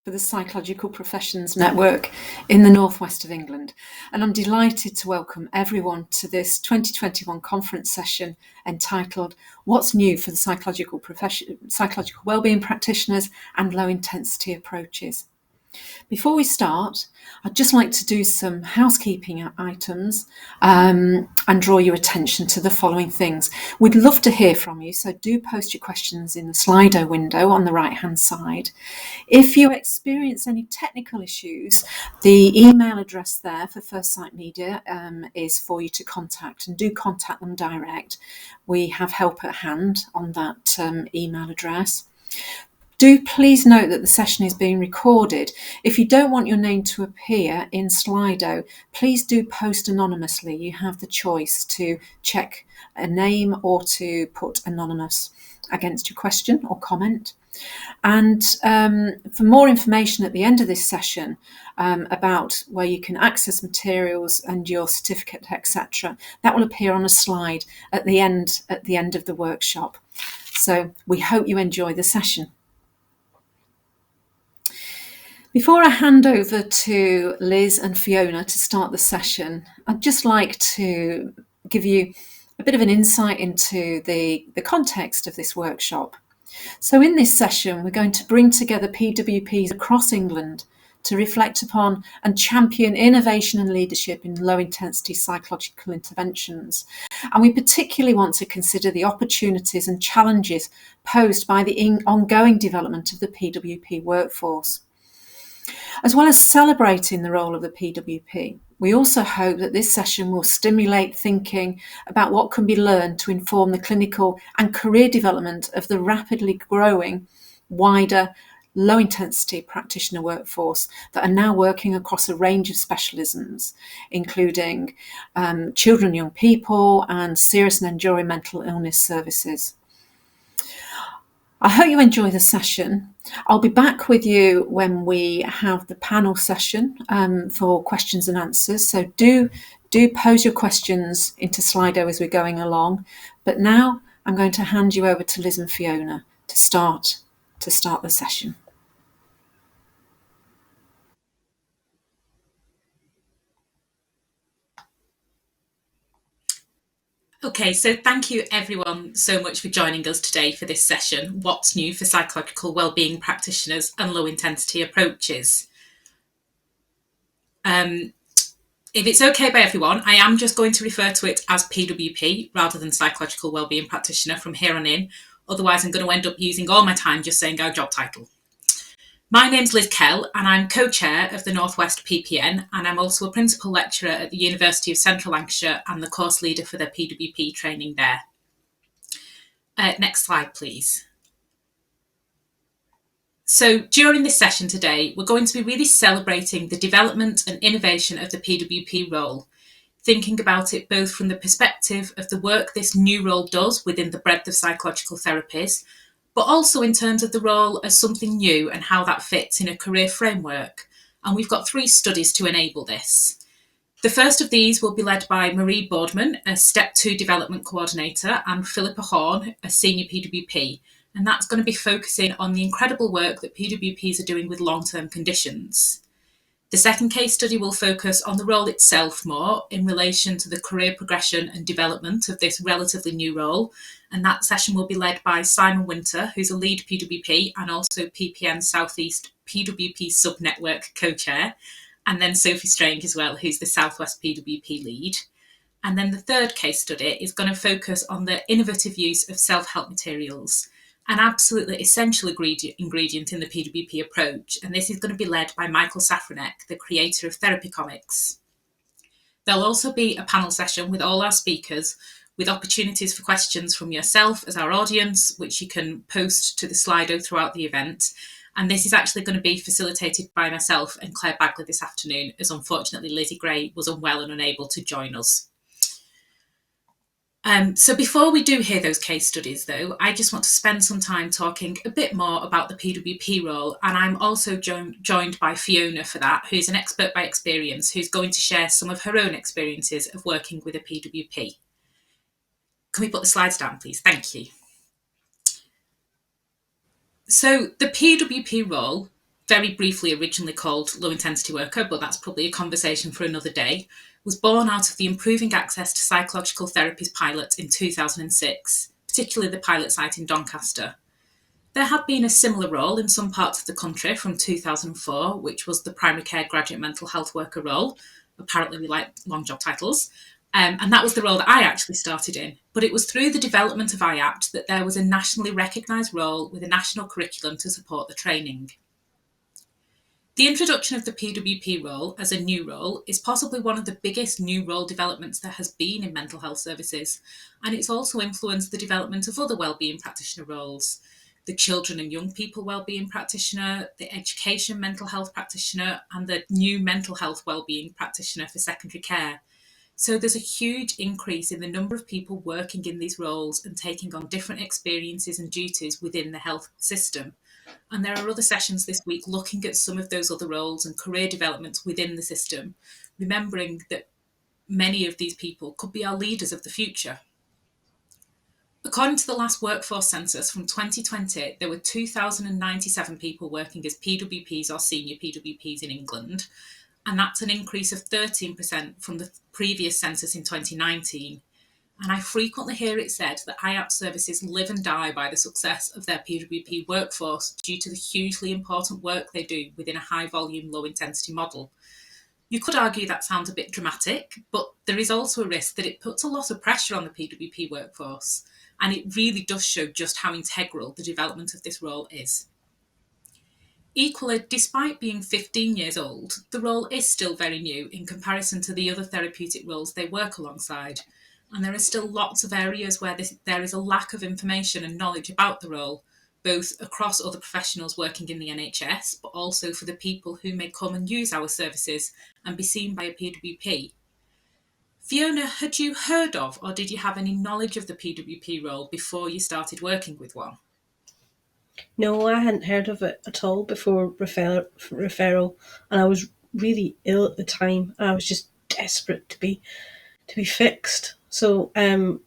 for the Psychological Professions Network in the northwest of England, and I'm delighted to welcome everyone to this 2021 conference session entitled What's New for the Psychological Wellbeing Practitioners and Low Intensity Approaches. Before we start, I'd just like to do some housekeeping items and draw your attention to the following things. We'd love to hear from you, so do post your questions in the Slido window on the right-hand side. If you experience any technical issues, the email address there for First Sight Media is for you to contact, and do contact them direct. We have help at hand on that email address. Do please note that the session is being recorded. If you don't want your name to appear in Slido, please do post anonymously. You have the choice to check a name or to put anonymous against your question or comment. And for more information at the end of this session about where you can access materials and your certificate, etc., that will appear on a slide at the end of the workshop. So we hope you enjoy the session. Before I hand over to Liz and Fiona to start the session, I'd just like to give you a bit of an insight into the context of this workshop. So in this session, we're going to bring together PWPs across England to reflect upon and champion innovation and leadership in low-intensity psychological interventions. And we particularly want to consider the opportunities and challenges posed by the ongoing development of the PWP workforce. As well as celebrating the role of the PWP, we also hope that this session will stimulate thinking about what can be learned to inform the clinical and career development of the rapidly growing, wider, low-intensity practitioner workforce that are now working across a range of specialisms, including children and young people and serious and enduring mental illness services. I hope you enjoy the session. I'll be back with you when we have the panel session for questions and answers. So do pose your questions into Slido as we're going along. But now I'm going to hand you over to Liz and Fiona to start the session. Okay, so thank you everyone so much for joining us today for this session, What's New for Psychological Wellbeing Practitioners and Low Intensity Approaches. If it's okay by everyone, I am just going to refer to it as PWP rather than Psychological Wellbeing Practitioner from here on in. Otherwise, I'm going to end up using all my time just saying our job title. My name's Liz Kell and I'm co-chair of the Northwest PPN, and I'm also a principal lecturer at the University of Central Lancashire and the course leader for the PWP training there. Next slide, please. So during this session today, we're going to be really celebrating the development and innovation of the PWP role, thinking about it both from the perspective of the work this new role does within the breadth of psychological therapies, but also in terms of the role as something new and how that fits in a career framework. And we've got 3 studies to enable this. The first of these will be led by Marie Boardman, a Step 2 Development Coordinator, and Philippa Horn, a Senior PWP. And that's going to be focusing on the incredible work that PWPs are doing with long-term conditions. The second case study will focus on the role itself more in relation to the career progression and development of this relatively new role. And that session will be led by Simon Winter, who's a lead PWP and also PPN Southeast PWP sub-network co-chair. And then Sophie Strange as well, who's the Southwest PWP lead. And then the third case study is going to focus on the innovative use of self-help materials, an absolutely essential ingredient in the PWP approach, and this is going to be led by Michael Safranek, the creator of Therapy Comics. There'll also be a panel session with all our speakers, with opportunities for questions from yourself as our audience, which you can post to the Slido throughout the event. And this is actually going to be facilitated by myself and Claire Bagley this afternoon, as unfortunately Lizzie Gray was unwell and unable to join us. So before we do hear those case studies, though, I just want to spend some time talking a bit more about the PWP role. And I'm also joined by Fiona for that, who's an expert by experience, who's going to share some of her own experiences of working with a PWP. Can we put the slides down, please? Thank you. So the PWP role very briefly originally called Low Intensity Worker, but that's probably a conversation for another day, was born out of the Improving Access to Psychological Therapies pilot in 2006, particularly the pilot site in Doncaster. There had been a similar role in some parts of the country from 2004, which was the primary care graduate mental health worker role. Apparently, we like long job titles. And that was the role that I actually started in. But it was through the development of IAPT that there was a nationally recognised role with a national curriculum to support the training. The introduction of the PWP role as a new role is possibly one of the biggest new role developments there has been in mental health services, and it's also influenced the development of other wellbeing practitioner roles. The children and young people wellbeing practitioner, the education mental health practitioner, and the new mental health wellbeing practitioner for secondary care. So there's a huge increase in the number of people working in these roles and taking on different experiences and duties within the health system. And there are other sessions this week looking at some of those other roles and career developments within the system, remembering that many of these people could be our leaders of the future. According to the last workforce census from 2020, there were 2,097 people working as PWPs or senior PWPs in England, and that's an increase of 13% from the previous census in 2019. And I frequently hear it said that IAPT services live and die by the success of their PWP workforce due to the hugely important work they do within a high volume, low intensity model. You could argue that sounds a bit dramatic, but there is also a risk that it puts a lot of pressure on the PWP workforce, and it really does show just how integral the development of this role is. Equally, despite being 15 years old, the role is still very new in comparison to the other therapeutic roles they work alongside, and there are still lots of areas where there is a lack of information and knowledge about the role, both across other professionals working in the NHS, but also for the people who may come and use our services and be seen by a PWP. Fiona, had you heard of or did you have any knowledge of the PWP role before you started working with one? No, I hadn't heard of it at all before referral, and I was really ill at the time. I was just desperate to be fixed. So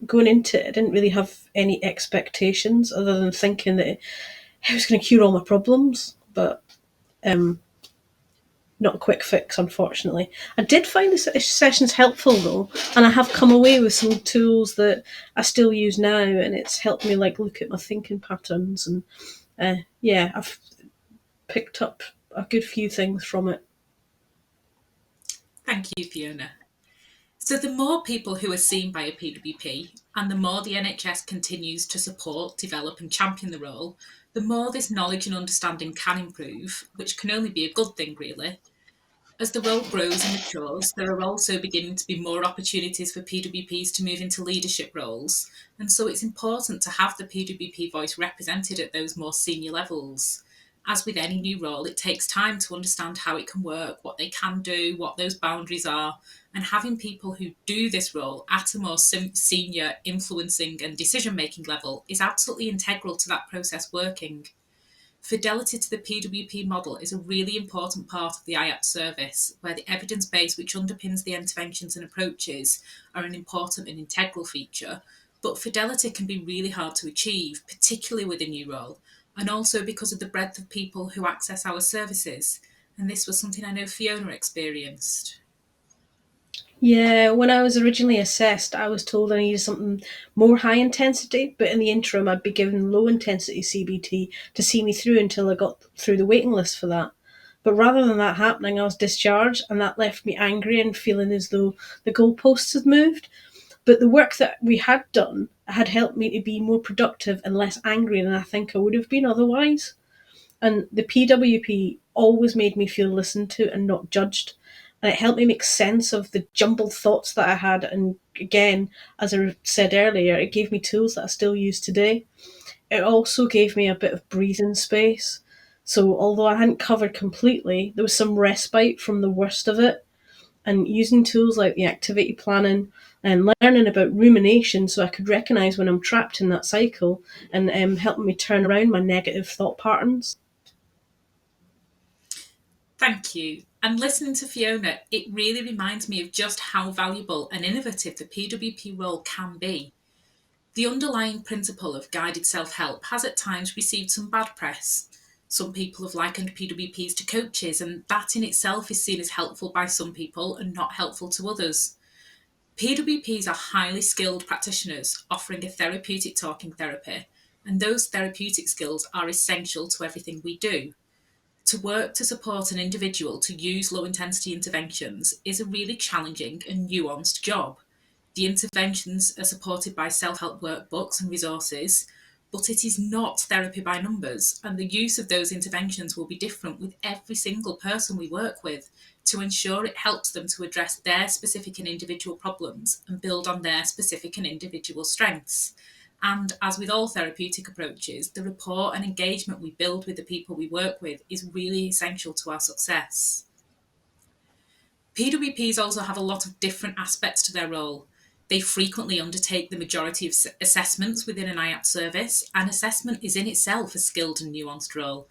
going into it, I didn't really have any expectations other than thinking that it was going to cure all my problems, but not a quick fix, unfortunately. I did find the sessions helpful though, and I have come away with some tools that I still use now, and it's helped me like look at my thinking patterns, and yeah, I've picked up a good few things from it. Thank you, Fiona. So the more people who are seen by a PWP, and the more the NHS continues to support, develop and champion the role, the more this knowledge and understanding can improve, which can only be a good thing really. As the role grows and matures, there are also beginning to be more opportunities for PWPs to move into leadership roles, and so it's important to have the PWP voice represented at those more senior levels. As with any new role, it takes time to understand how it can work, what they can do, what those boundaries are, and having people who do this role at a more senior influencing and decision-making level is absolutely integral to that process working. Fidelity to the PWP model is a really important part of the IAPT service, where the evidence base which underpins the interventions and approaches are an important and integral feature, but fidelity can be really hard to achieve, particularly with a new role, and also because of the breadth of people who access our services. And this was something I know Fiona experienced. Yeah, when I was originally assessed, I was told I needed something more high intensity, but in the interim, I'd be given low intensity CBT to see me through until I got through the waiting list for that. But rather than that happening, I was discharged, and that left me angry and feeling as though the goalposts had moved. But the work that we had done had helped me to be more productive and less angry than I think I would have been otherwise. And the PWP always made me feel listened to and not judged. And it helped me make sense of the jumbled thoughts that I had. And again, as I said earlier, it gave me tools that I still use today. It also gave me a bit of breathing space. So although I hadn't covered completely, there was some respite from the worst of it. And using tools like the activity planning and learning about rumination so I could recognise when I'm trapped in that cycle and helping me turn around my negative thought patterns. Thank you. And listening to Fiona, it really reminds me of just how valuable and innovative the PWP role can be. The underlying principle of guided self-help has at times received some bad press. Some people have likened PWPs to coaches, and that in itself is seen as helpful by some people and not helpful to others. PWPs are highly skilled practitioners offering a therapeutic talking therapy, and those therapeutic skills are essential to everything we do. To work to support an individual to use low intensity interventions is a really challenging and nuanced job. The interventions are supported by self-help workbooks and resources, but it is not therapy by numbers, and the use of those interventions will be different with every single person we work with to ensure it helps them to address their specific and individual problems and build on their specific and individual strengths. And as with all therapeutic approaches, the rapport and engagement we build with the people we work with is really essential to our success. PWPs also have a lot of different aspects to their role. They frequently undertake the majority of assessments within an IAP service, and assessment is in itself a skilled and nuanced role.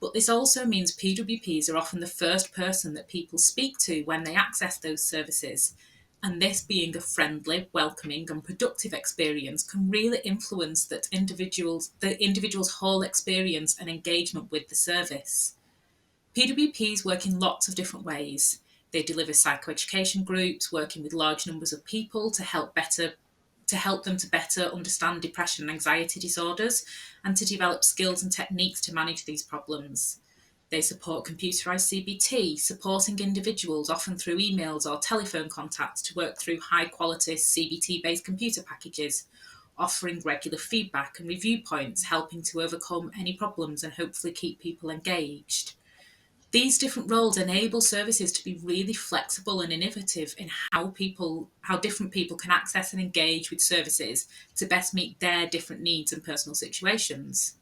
But this also means PWPs are often the first person that people speak to when they access those services. And this being a friendly, welcoming, and productive experience can really influence the individual's whole experience and engagement with the service. PWPs work in lots of different ways. They deliver psychoeducation groups, working with large numbers of people to help them to better understand depression and anxiety disorders and to develop skills and techniques to manage these problems. They support computerized CBT, supporting individuals often through emails or telephone contacts to work through high quality CBT-based computer packages, offering regular feedback and review points, helping to overcome any problems and hopefully keep people engaged. These different roles enable services to be really flexible and innovative in how different people can access and engage with services to best meet their different needs and personal situations.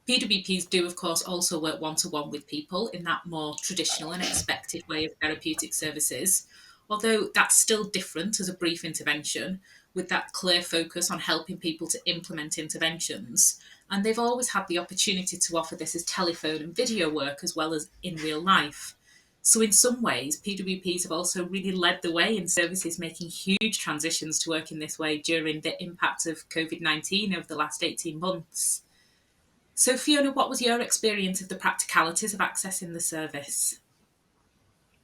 PWPs do, of course, also work one-to-one with people in that more traditional and expected way of therapeutic services, although that's still different as a brief intervention, with that clear focus on helping people to implement interventions. And they've always had the opportunity to offer this as telephone and video work as well as in real life. So in some ways, PWPs have also really led the way in services making huge transitions to work in this way during the impact of COVID-19 over the last 18 months. So Fiona, what was your experience of the practicalities of accessing the service?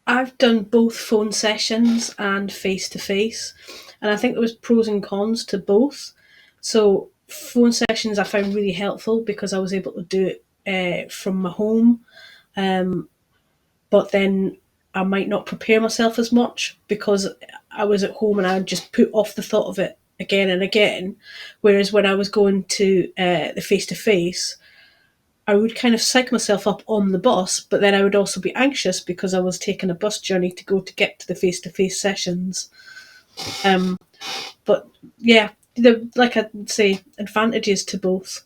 I've done both phone sessions and face to face, and I think there was pros and cons to both. So phone sessions I found really helpful because I was able to do it from my home, but then I might not prepare myself as much because I was at home and I would just put off the thought of it again and again. Whereas when I was going to the face to face, I would kind of psych myself up on the bus, but then I would also be anxious because I was taking a bus journey to get to the face to face sessions. But yeah, like I'd say, advantages to both.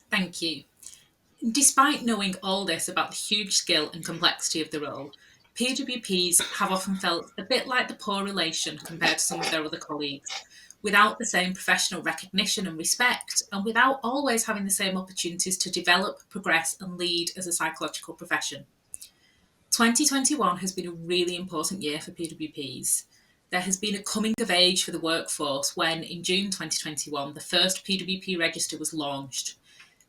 Thank you. Despite knowing all this about the huge skill and complexity of the role, PWPs have often felt a bit like the poor relation compared to some of their other colleagues, without the same professional recognition and respect, and without always having the same opportunities to develop, progress, and lead as a psychological profession. 2021 has been a really important year for PWPs. There has been a coming of age for the workforce when, in June 2021, the first PWP register was launched.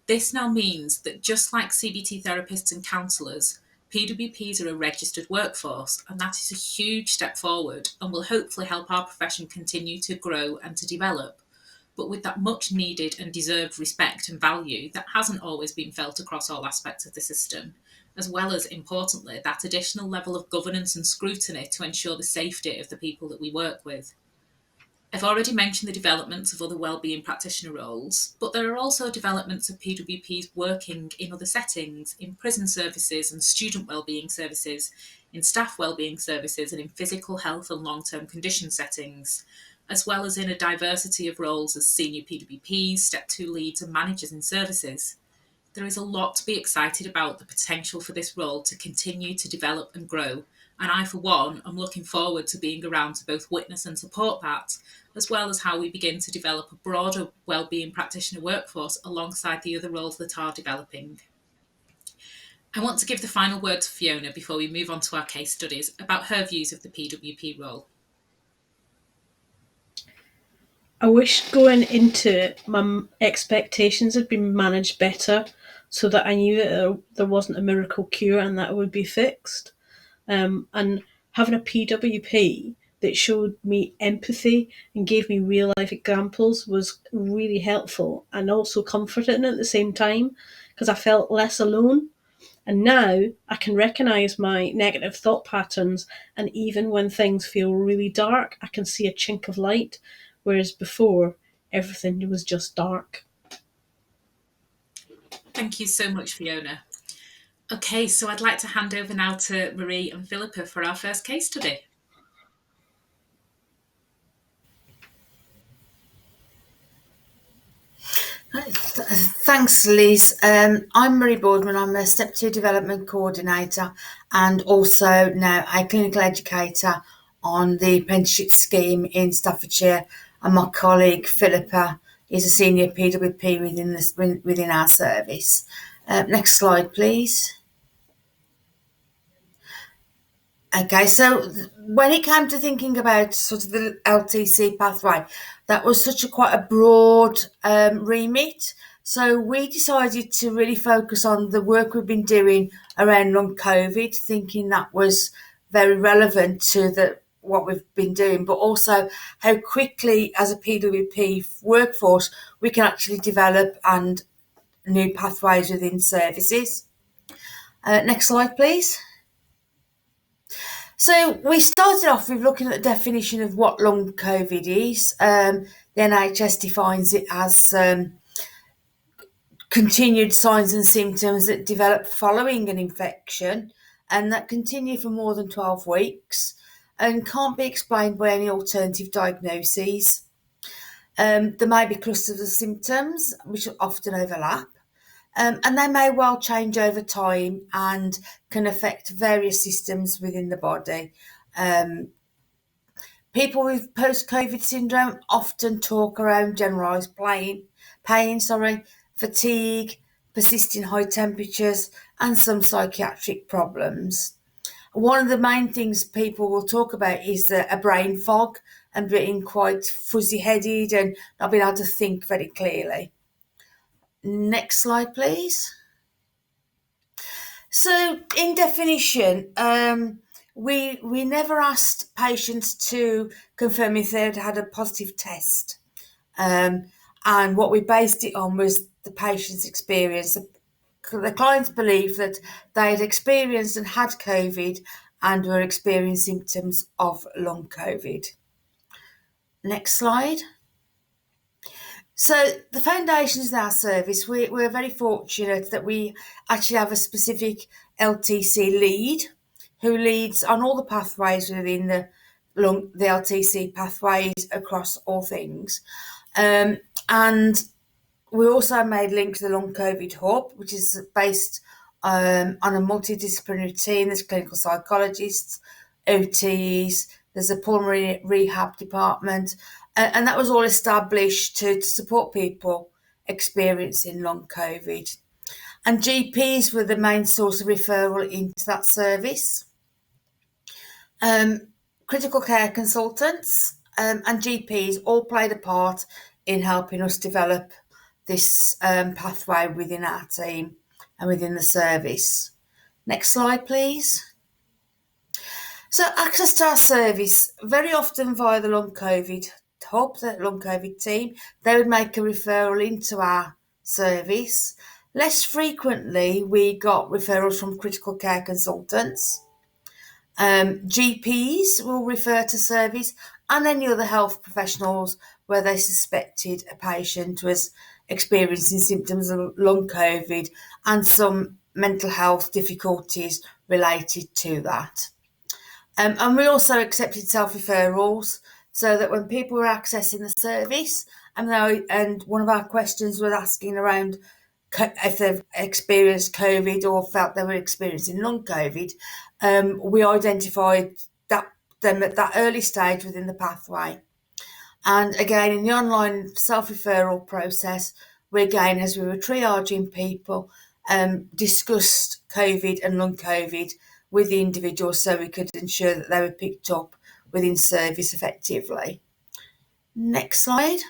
This now means that just like CBT therapists and counsellors, PWPs are a registered workforce, and that is a huge step forward and will hopefully help our profession continue to grow and to develop, but with that much needed and deserved respect and value that hasn't always been felt across all aspects of the system, as well as, importantly, that additional level of governance and scrutiny to ensure the safety of the people that we work with. I've already mentioned the developments of other wellbeing practitioner roles, but there are also developments of PWPs working in other settings, in prison services and student wellbeing services, in staff wellbeing services and in physical health and long-term condition settings, as well as in a diversity of roles as senior PWPs, Step 2 leads and managers in services. There is a lot to be excited about the potential for this role to continue to develop and grow, and I, for one, am looking forward to being around to both witness and support that, as well as how we begin to develop a broader wellbeing practitioner workforce alongside the other roles that are developing. I want to give the final word to Fiona before we move on to our case studies about her views of the PWP role. I wish going into it, my expectations had been managed better so that I knew that there wasn't a miracle cure and that it would be fixed. And having a PWP that showed me empathy and gave me real life examples was really helpful and also comforting at the same time because I felt less alone. And now I can recognize my negative thought patterns, and even when things feel really dark, I can see a chink of light, whereas before everything was just dark. Thank you so much, Fiona. Okay, so I'd like to hand over now to Marie and Philippa for our first case study. Thanks, Liz. I'm Marie Boardman. I'm a Step 2 Development Coordinator and also now a clinical educator on the apprenticeship scheme in Staffordshire. And my colleague Philippa is a senior PWP within our service. Next slide, please. Okay, so when it came to thinking about sort of the LTC pathway, that was such a quite a broad remit. So we decided to really focus on the work we've been doing around long COVID, thinking that was very relevant to what we've been doing, but also how quickly as a PWP workforce we can actually develop and new pathways within services. Next slide, please. So we started off with looking at the definition of what long COVID is. The NHS defines it as continued signs and symptoms that develop following an infection and that continue for more than 12 weeks and can't be explained by any alternative diagnoses. There may be clusters of symptoms which often overlap. And they may well change over time and can affect various systems within the body. People with post-COVID syndrome often talk around generalised pain, fatigue, persisting high temperatures, and some psychiatric problems. One of the main things people will talk about is a brain fog and being quite fuzzy-headed and not being able to think very clearly. Next slide, please. So, in definition, we never asked patients to confirm if they'd had a positive test. And what we based it on was the patient's experience. The clients believed that they had experienced and had COVID and were experiencing symptoms of long COVID. Next slide. So the foundations of our service, we're very fortunate that we actually have a specific LTC lead who leads on all the pathways within the LTC pathways across all things. And we also made link to the Long COVID Hub, which is based on a multidisciplinary team. There's clinical psychologists, OTs, there's a pulmonary rehab department, and that was all established to support people experiencing long COVID. And GPs were the main source of referral into that service. Critical care consultants and GPs all played a part in helping us develop this pathway within our team and within the service. Next slide, please. So access to our service, very often via the Long COVID Hub, the Long COVID team, they would make a referral into our service. Less frequently, we got referrals from critical care consultants. GPs will refer to service and any other health professionals where they suspected a patient was experiencing symptoms of long COVID and some mental health difficulties related to that. And we also accepted self-referrals so that when people were accessing the service, and one of our questions was asking around if they've experienced COVID or felt they were experiencing long COVID, we identified them at that early stage within the pathway. And again, in the online self-referral process, as we were triaging people, discussed COVID and long COVID with the individuals so we could ensure that they were picked up within service effectively. Next slide.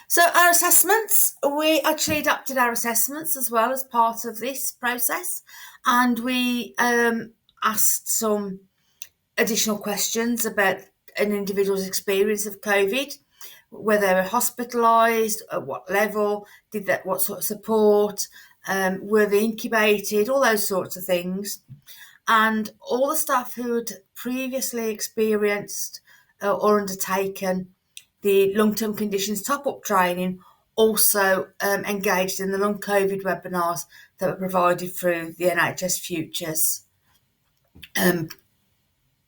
So our assessments, we actually adapted our assessments as well as part of this process, and we asked some additional questions about an individual's experience of COVID, whether they were hospitalised, at what level, what sort of support, were they incubated, all those sorts of things. And all the staff who had previously experienced or undertaken the long-term conditions top-up training also engaged in the long COVID webinars that were provided through the NHS Futures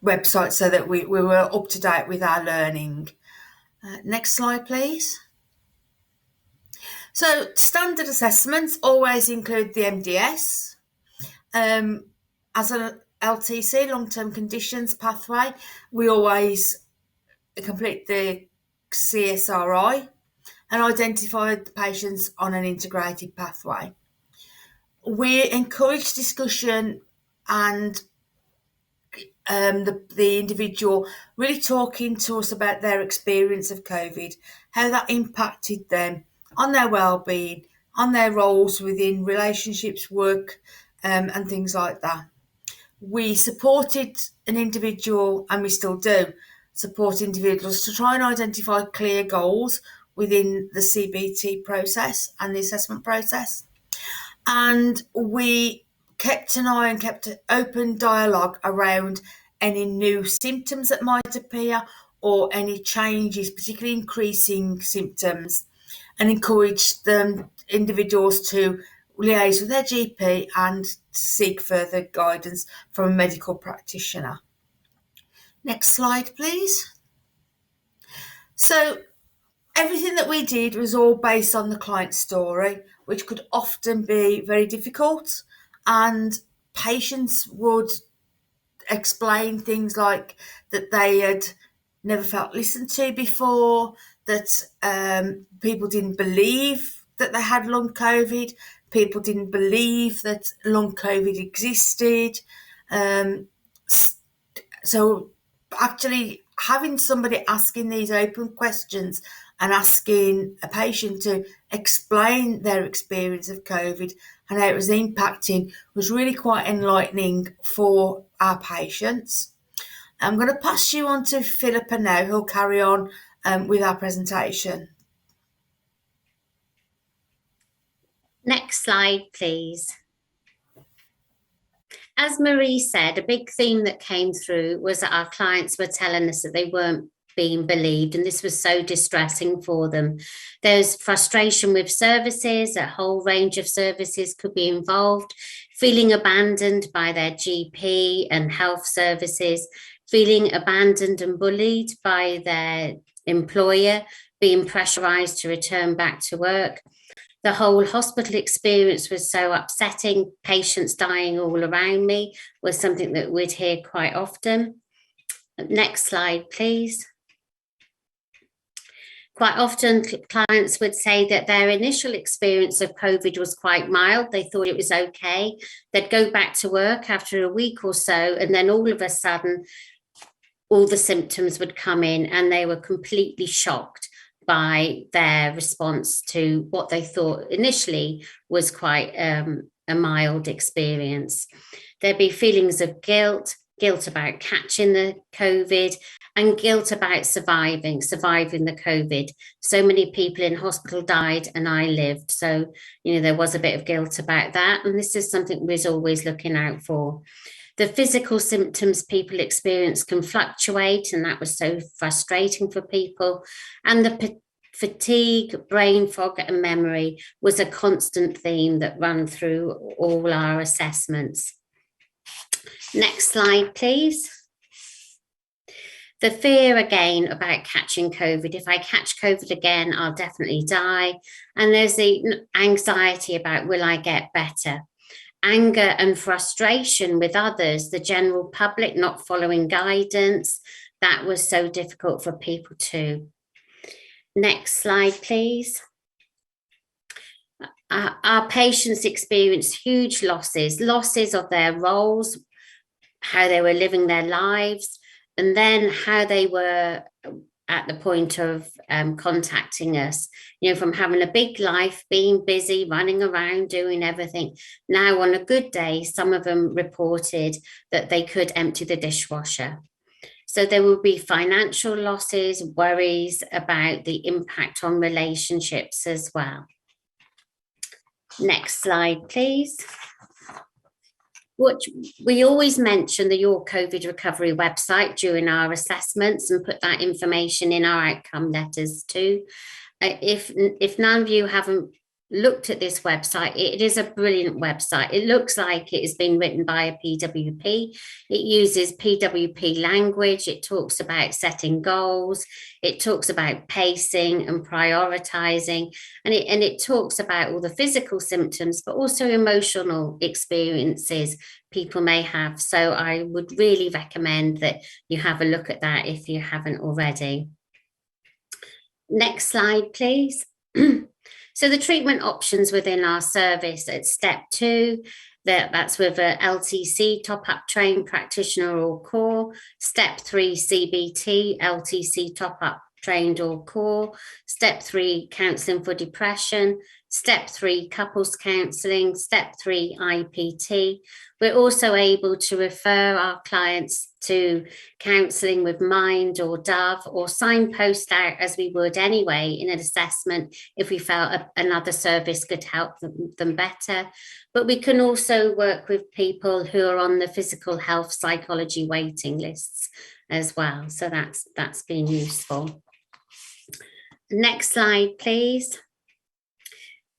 website, so that we were up to date with our learning. Next slide, please. So standard assessments always include the MDS. As an LTC, long-term conditions pathway, we always complete the CSRI and identify the patients on an integrated pathway. We encourage discussion and the individual really talking to us about their experience of COVID, how that impacted them on their well-being, on their roles within relationships, work, and things like that. We supported an individual, and we still do, support individuals to try and identify clear goals within the CBT process and the assessment process. And we kept an eye and kept an open dialogue around any new symptoms that might appear or any changes, particularly increasing symptoms, and encouraged them individuals to liaise with their GP and seek further guidance from a medical practitioner. Next slide, please. So everything that we did was all based on the client's story, which could often be very difficult, and patients would explain things like that they had never felt listened to before, that people didn't believe that they had long COVID, people didn't believe that long COVID existed. So actually having somebody asking these open questions and asking a patient to explain their experience of COVID and how it was impacting was really quite enlightening for our patients. I'm going to pass you on to Philippa now, who'll carry on with our presentation. Next slide, please. As Marie said, a big theme that came through was that our clients were telling us that they weren't being believed, and this was so distressing for them. There's frustration with services, a whole range of services could be involved, feeling abandoned by their GP and health services, feeling abandoned and bullied by their employer, being pressurised to return back to work. The whole hospital experience was so upsetting. Patients dying all around me was something that we'd hear quite often. Next slide, please. Quite often, clients would say that their initial experience of COVID was quite mild. They thought it was okay. They'd go back to work after a week or so, and then all of a sudden, all the symptoms would come in, and they were completely shocked by their response to what they thought initially was quite a mild experience. There'd be feelings of guilt about catching the COVID, and guilt about surviving the COVID. So many people in hospital died and I lived. So, there was a bit of guilt about that. And this is something we was always looking out for. The physical symptoms people experience can fluctuate, and that was so frustrating for people. And the fatigue, brain fog, and memory was a constant theme that ran through all our assessments. Next slide, please. The fear again about catching COVID. If I catch COVID again, I'll definitely die. And there's the anxiety about, will I get better? Anger and frustration with others, the general public not following guidance. That was so difficult for people too. Next slide, please. Our patients experienced huge losses of their roles, how they were living their lives, and then how they were at the point of contacting us, from having a big life, being busy, running around, doing everything. Now, on a good day, some of them reported that they could empty the dishwasher. So there will be financial losses, worries about the impact on relationships as well. Next slide, please. What we always mention the Your COVID Recovery website during our assessments and put that information in our outcome letters too. If none of you haven't looked at this website, it is a brilliant website. It looks like it has been written by a PWP. It uses PWP language. It talks about setting goals. It talks about pacing and prioritizing, and it talks about all the physical symptoms, but also emotional experiences people may have. So I would really recommend that you have a look at that if you haven't already. Next slide, please. So the treatment options within our service at step 2, that's with a LTC top-up trained practitioner or core. Step 3, CBT, LTC top-up trained or core. Step 3, counselling for depression. Step 3, couples counselling. Step 3, IPT. We're also able to refer our clients to counselling with Mind or Dove, or signpost out as we would anyway in an assessment if we felt another service could help them better. But we can also work with people who are on the physical health psychology waiting lists as well. So that's been useful. Next slide, please.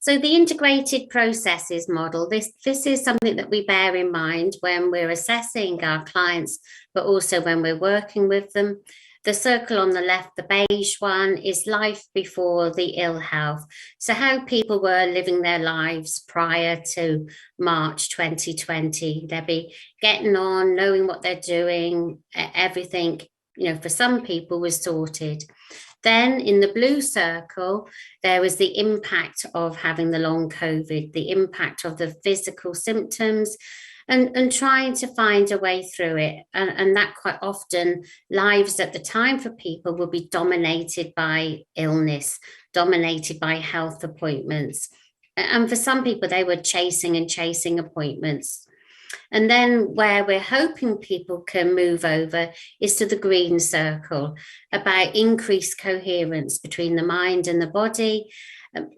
So the integrated processes model, this is something that we bear in mind when we're assessing our clients, but also when we're working with them. The circle on the left, the beige one, is life before the ill health. So how people were living their lives prior to March 2020. They'll be getting on, knowing what they're doing, everything, for some people was sorted. Then in the blue circle, there was the impact of having the long COVID, the impact of the physical symptoms, and trying to find a way through it. And that quite often, lives at the time for people will be dominated by illness, dominated by health appointments. And for some people, they were chasing appointments. And then where we're hoping people can move over is to the green circle, about increased coherence between the mind and the body,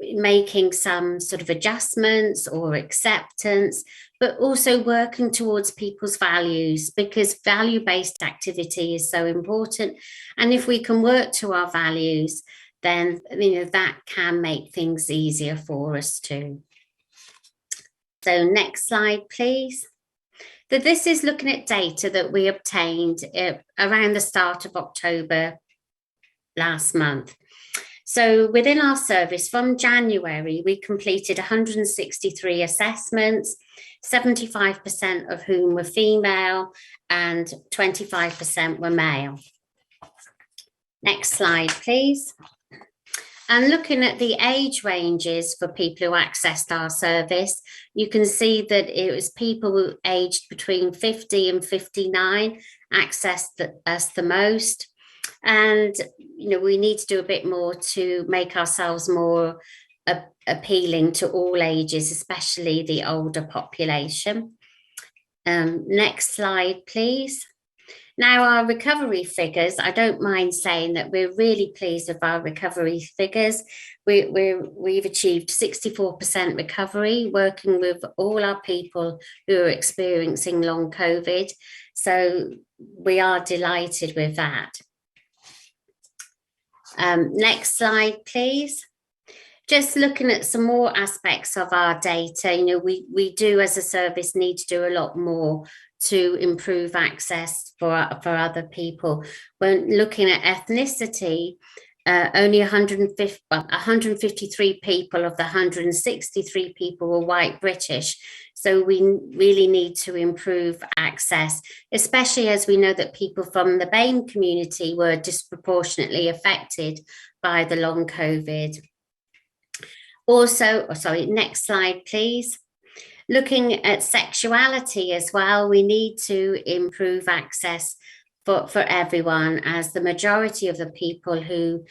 making some sort of adjustments or acceptance, but also working towards people's values, because value-based activity is so important. And if we can work to our values, then that can make things easier for us too. So next slide, please. That this is looking at data that we obtained around the start of October last month. So within our service from January, we completed 163 assessments, 75% of whom were female and 25% were male. Next slide, please. And looking at the age ranges for people who accessed our service, you can see that it was people who aged between 50 and 59 accessed us the most. And, we need to do a bit more to make ourselves more appealing to all ages, especially the older population. Next slide, please. Now, our recovery figures, I don't mind saying that we're really pleased with our recovery figures. We've achieved 64% recovery, working with all our people who are experiencing long COVID. So we are delighted with that. Next slide, please. Just looking at some more aspects of our data, we do as a service need to do a lot more to improve access for other people. When looking at ethnicity, only 153 people of the 163 people were white British. So we really need to improve access, especially as we know that people from the BAME community were disproportionately affected by the long COVID. Also, next slide, please. Looking at sexuality as well, we need to improve access for everyone, as the majority of the people who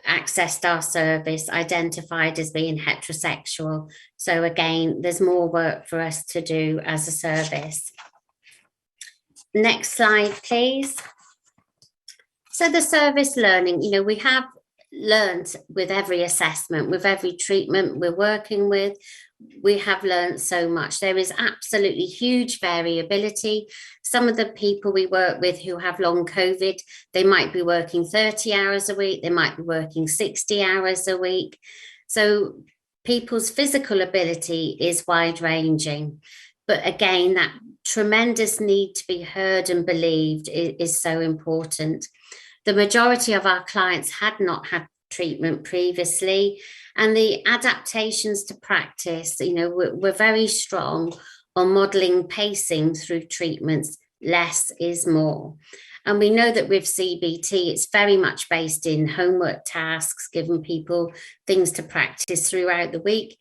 accessed our service identified as being heterosexual. So again, there's more work for us to do as a service. Next slide, please. So the service learning, we have learned with every assessment, with every treatment we're working with, we have learned so much. There is absolutely huge variability. Some of the people we work with who have long COVID, they might be working 30 hours a week, they might be working 60 hours a week. So people's physical ability is wide ranging. But again, that tremendous need to be heard and believed is so important. The majority of our clients had not had treatment previously, and the adaptations to practice, we're very strong on modelling pacing through treatments. Less is more. And we know that with CBT, it's very much based in homework tasks, giving people things to practice throughout the week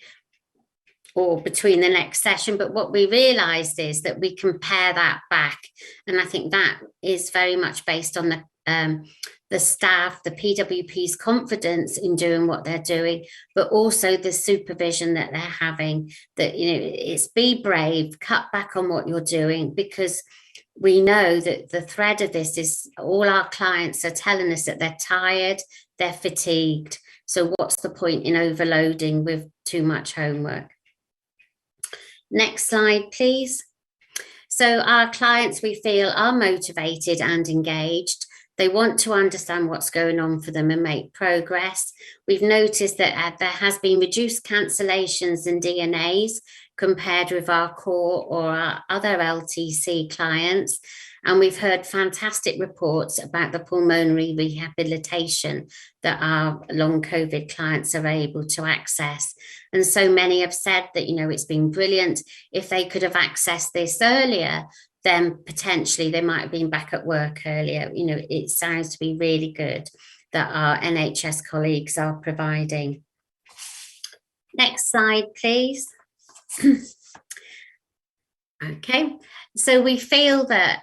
or between the next session. But what we realised is that we can pare that back. And I think that is very much based on the staff, the PWP's confidence in doing what they're doing, but also the supervision that they're having, that, it's be brave, cut back on what you're doing, because we know that the thread of this is all our clients are telling us that they're tired, they're fatigued. So what's the point in overloading with too much homework? Next slide, please. So our clients, we feel, are motivated and engaged. They want to understand what's going on for them and make progress. We've noticed that there has been reduced cancellations and DNAs compared with our core or our other LTC clients. And we've heard fantastic reports about the pulmonary rehabilitation that our long COVID clients are able to access. And so many have said that, it's been brilliant. If they could have accessed this earlier, then potentially they might have been back at work earlier. It sounds to be really good that our NHS colleagues are providing. Next slide, please. Okay, so we feel that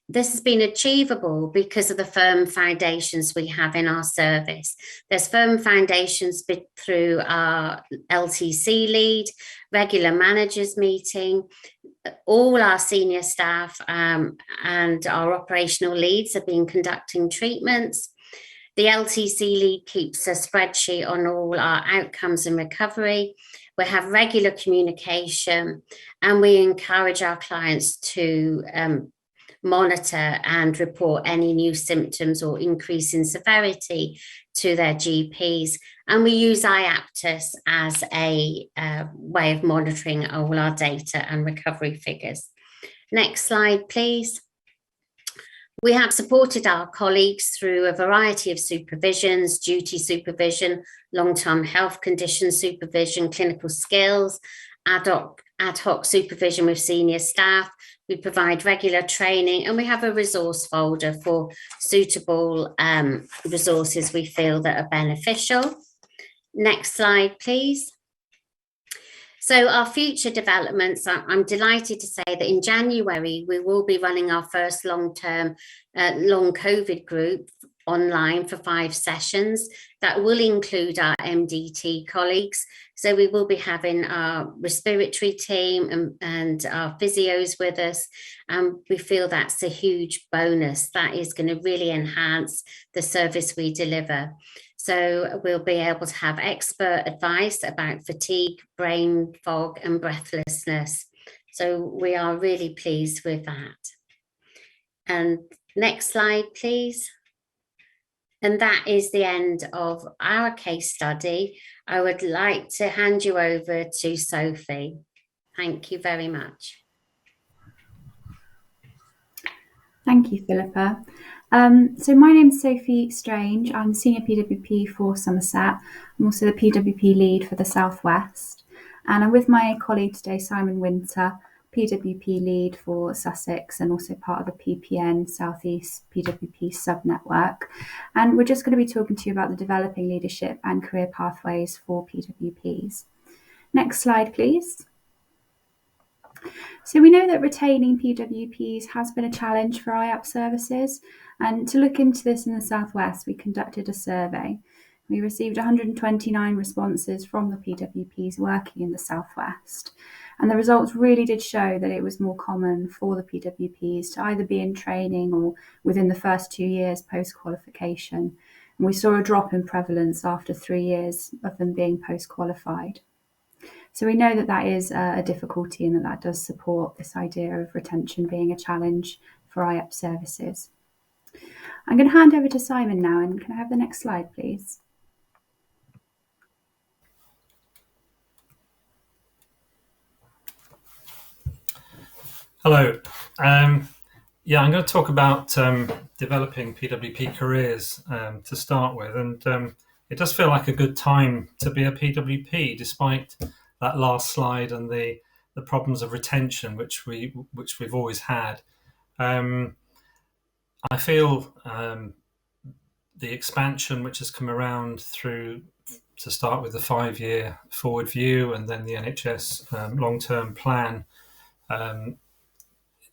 this has been achievable because of the firm foundations we have in our service. There's firm foundations through our LTC lead, regular managers meeting. All our senior staff and our operational leads have been conducting treatments. The LTC lead keeps a spreadsheet on all our outcomes and recovery. We have regular communication, and we encourage our clients to monitor and report any new symptoms or increase in severity to their GPs. And we use IAPTUS as a way of monitoring all our data and recovery figures. Next slide, please. We have supported our colleagues through a variety of supervisions, duty supervision, long-term health condition supervision, clinical skills, ad hoc supervision with senior staff. We provide regular training, and we have a resource folder for suitable resources we feel that are beneficial. Next slide, please. So our future developments, I'm delighted to say that in January, we will be running our first long-term long COVID group online for 5 sessions. That will include our MDT colleagues. So we will be having our respiratory team and our physios with us. And we feel that's a huge bonus. That is going to really enhance the service we deliver. So we'll be able to have expert advice about fatigue, brain fog, and breathlessness. So we are really pleased with that. And next slide, please. And that is the end of our case study. I would like to hand you over to Sophie. Thank you very much. Thank you, Philippa. So my name is Sophie Strange. I'm Senior PWP for Somerset. I'm also the PWP lead for the South West. And I'm with my colleague today, Simon Winter, PWP lead for Sussex and also part of the PPN South East PWP sub-network. And we're just going to be talking to you about the developing leadership and career pathways for PWPs. Next slide, please. So we know that retaining PWPs has been a challenge for IAP services, and to look into this in the Southwest, we conducted a survey. We received 129 responses from the PWPs working in the Southwest, and the results really did show that it was more common for the PWPs to either be in training or within the first 2 years post-qualification. And we saw a drop in prevalence after 3 years of them being post-qualified. So we know that that is a difficulty and that does support this idea of retention being a challenge for IAP services. I'm going to hand over to Simon now, and can I have the next slide, please? Hello. Yeah, I'm going to talk about developing PWP careers to start with, and it does feel like a good time to be a PWP, despite that last slide and the problems of retention which we've always had. I feel the expansion which has come around through, to start with, the 5-year forward view and then the NHS long-term plan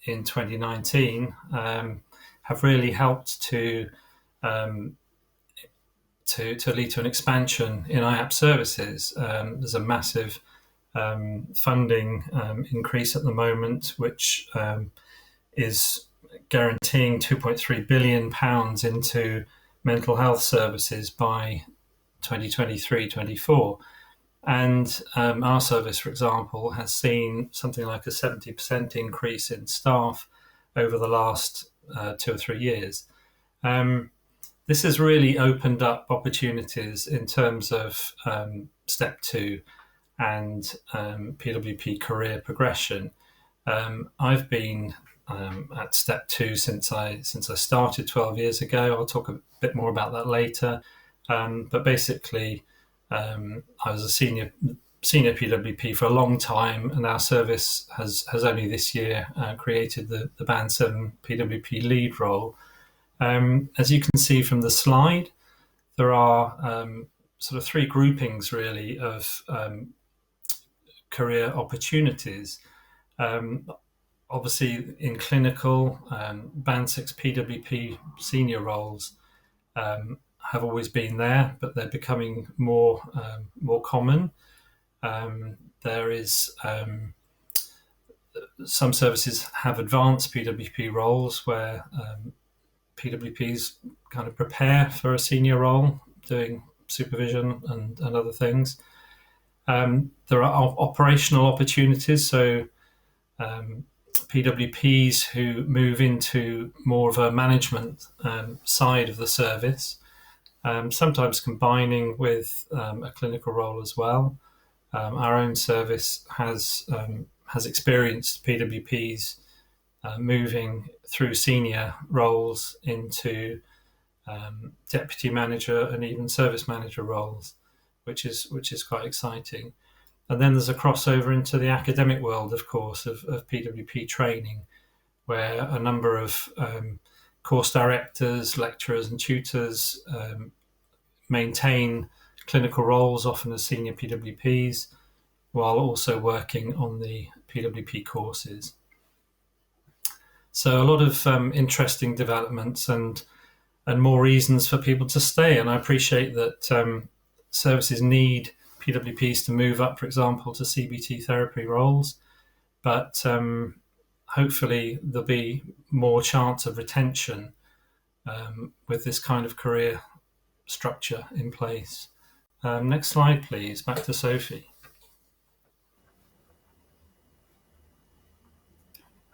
in 2019 have really helped to lead to an expansion in IAP services. There's a massive funding increase at the moment, which is guaranteeing £2.3 billion into mental health services by 2023-24. And our service, for example, has seen something like a 70% increase in staff over the last 2 or 3 years. This has really opened up opportunities in terms of Step 2 and PWP career progression. I've been at Step 2 since I started 12 years ago. I'll talk a bit more about that later. But basically, I was a senior PWP for a long time, and our service has only this year created the Band 7 PWP lead role. As you can see from the slide, there are sort of 3 groupings really of career opportunities. Obviously, in clinical, Band 6 PWP senior roles have always been there, but they're becoming more common. There is some services have advanced PWP roles where PWPs kind of prepare for a senior role, doing supervision and other things. There are operational opportunities, so PWPs who move into more of a management side of the service, sometimes combining with a clinical role as well. Our own service has experienced PWPs moving through senior roles into deputy manager and even service manager roles, which is quite exciting. And then there's a crossover into the academic world, of course, of PWP training, where a number of course directors, lecturers and tutors maintain clinical roles, often as senior PWPs, while also working on the PWP courses. So a lot of interesting developments and more reasons for people to stay. And I appreciate that services need PWPs to move up, for example, to CBT therapy roles, but hopefully there'll be more chance of retention with this kind of career structure in place. Next slide, please. Back to Sophie.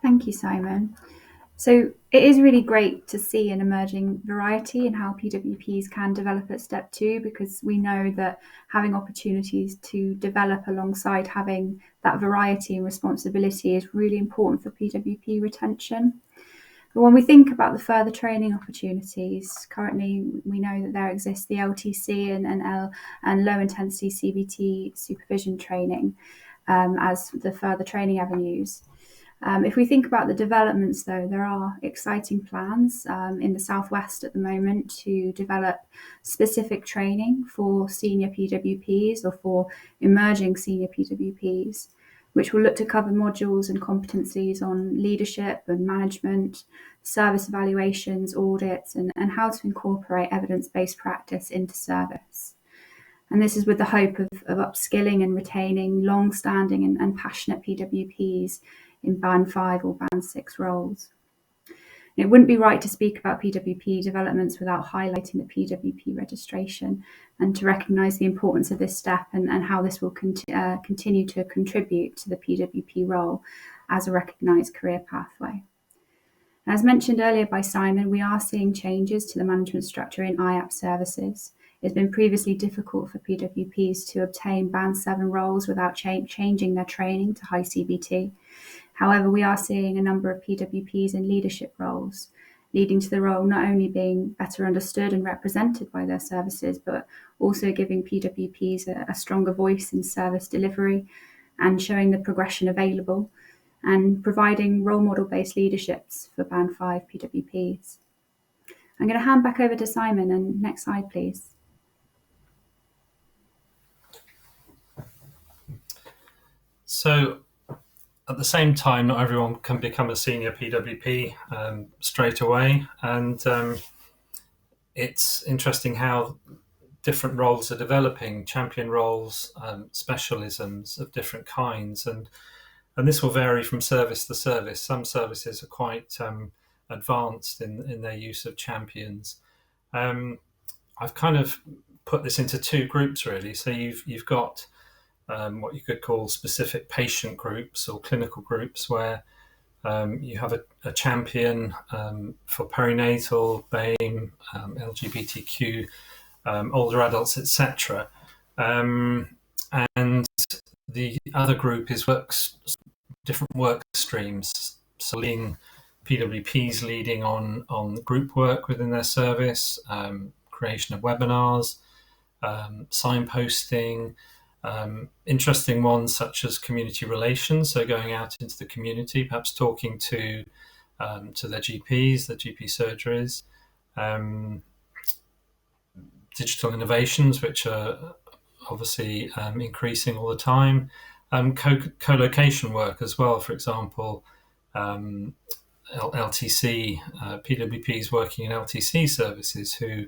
Thank you, Simon. So it is really great to see an emerging variety in how PWPs can develop at Step 2, because we know that having opportunities to develop alongside having that variety and responsibility is really important for PWP retention. But when we think about the further training opportunities, currently we know that there exists the LTC and low intensity CBT supervision training as the further training avenues. If we think about the developments, though, there are exciting plans in the Southwest at the moment to develop specific training for senior PWPs or for emerging senior PWPs. which will look to cover modules and competencies on leadership and management, service evaluations, audits, and how to incorporate evidence-based practice into service. And this is with the hope of upskilling and retaining long-standing and passionate PWPs in Band 5 or Band 6 roles. It wouldn't be right to speak about PWP developments without highlighting the PWP registration and to recognise the importance of this step and how this will continue to contribute to the PWP role as a recognised career pathway. As mentioned earlier by Simon, we are seeing changes to the management structure in IAP services. It's been previously difficult for PWPs to obtain Band 7 roles without changing their training to high CBT. However, we are seeing a number of PWPs in leadership roles, leading to the role not only being better understood and represented by their services, but also giving PWPs a stronger voice in service delivery and showing the progression available and providing role model-based leaderships for Band 5 PWPs. I'm going to hand back over to Simon, and next slide, please. So at the same time, not everyone can become a senior PWP straight away. And it's interesting how different roles are developing, champion roles, specialisms of different kinds. And this will vary from service to service. Some services are quite advanced in their use of champions. I've kind of put this into two groups, really. So you've got what you could call specific patient groups or clinical groups where you have a champion for perinatal, BAME, LGBTQ, older adults, etc. And the other group is different work streams. So leading PWPs leading on group work within their service, creation of webinars, signposting, interesting ones such as community relations, so going out into the community, perhaps talking to their GPs, their GP surgeries, digital innovations, which are obviously increasing all the time, co-location work as well, for example, LTC, PWPs working in LTC services who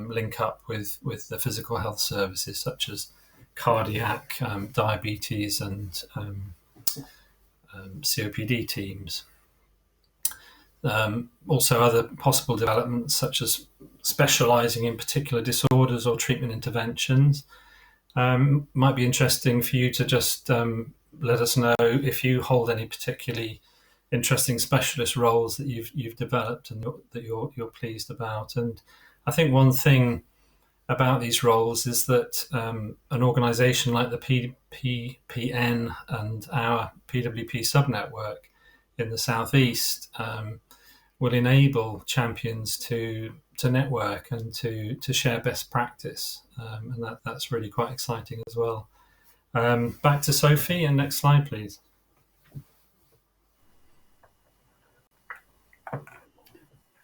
link up with the physical health services such as cardiac, diabetes and COPD teams. Also other possible developments such as specialising in particular disorders or treatment interventions. Might be interesting for you to just let us know if you hold any particularly interesting specialist roles that you've developed and that you're pleased about. And I think one thing about these roles is that an organisation like the PPN and our PWP subnetwork in the Southeast will enable champions to network and to share best practice, and that's really quite exciting as well. Back to Sophie, and next slide, please.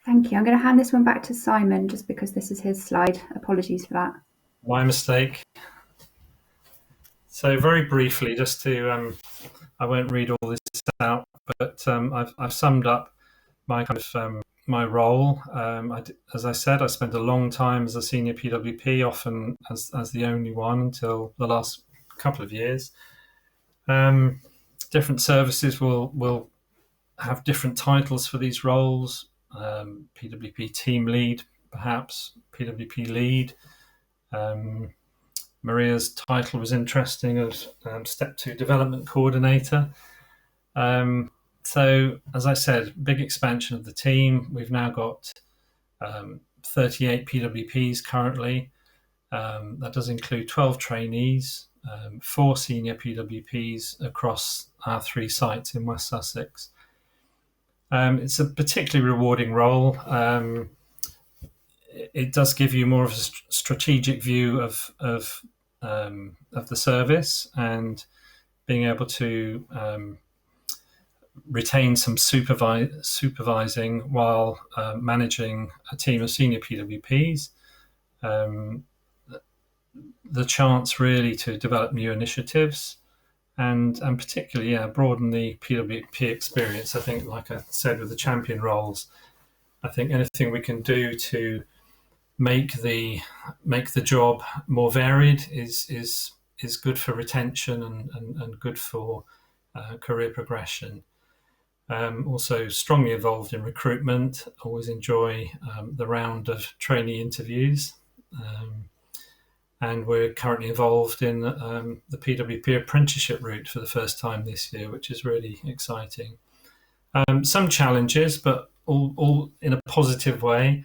Thank you. I'm going to hand this one back to Simon just because this is his slide. Apologies for that. My mistake. So very briefly, just to, I won't read all this out, but I've summed up my kind of my role. As I said, I spent a long time as a senior PWP, often as the only one until the last couple of years. Different services will have different titles for these roles. PWP team lead, perhaps PWP lead. Maria's title was interesting as Step 2 Development Coordinator. So, as I said, big expansion of the team. We've now got 38 PWPs currently. That does include 12 trainees, 4 senior PWPs across our 3 sites in West Sussex. It's a particularly rewarding role. It does give you more of a strategic view of the service and being able to retain some supervising while managing a team of senior PWPs. The chance really to develop new initiatives, and particularly, broaden the PWP experience. I think, like I said, with the champion roles, I think anything we can do to make the job more varied is good for retention and good for career progression. Also strongly involved in recruitment. Always enjoy the round of trainee interviews. And we're currently involved in the PWP apprenticeship route for the first time this year, which is really exciting. Some challenges, but all in a positive way.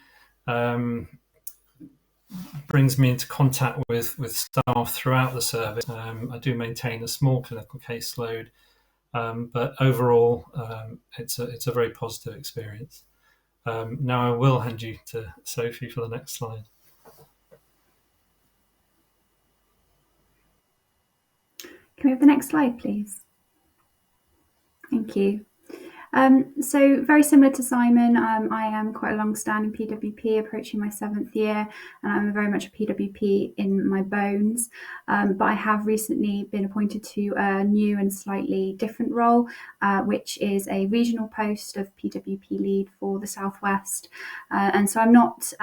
Brings me into contact with staff throughout the service. I do maintain a small clinical caseload, but overall, it's a very positive experience. Now I will hand you to Sophie for the next slide. Can we have the next slide, please? Thank you. So very similar to Simon, I am quite a long-standing PWP, approaching my 7th year, and I'm very much a PWP in my bones. But I have recently been appointed to a new and slightly different role, which is a regional post of PWP lead for the Southwest. And so I'm not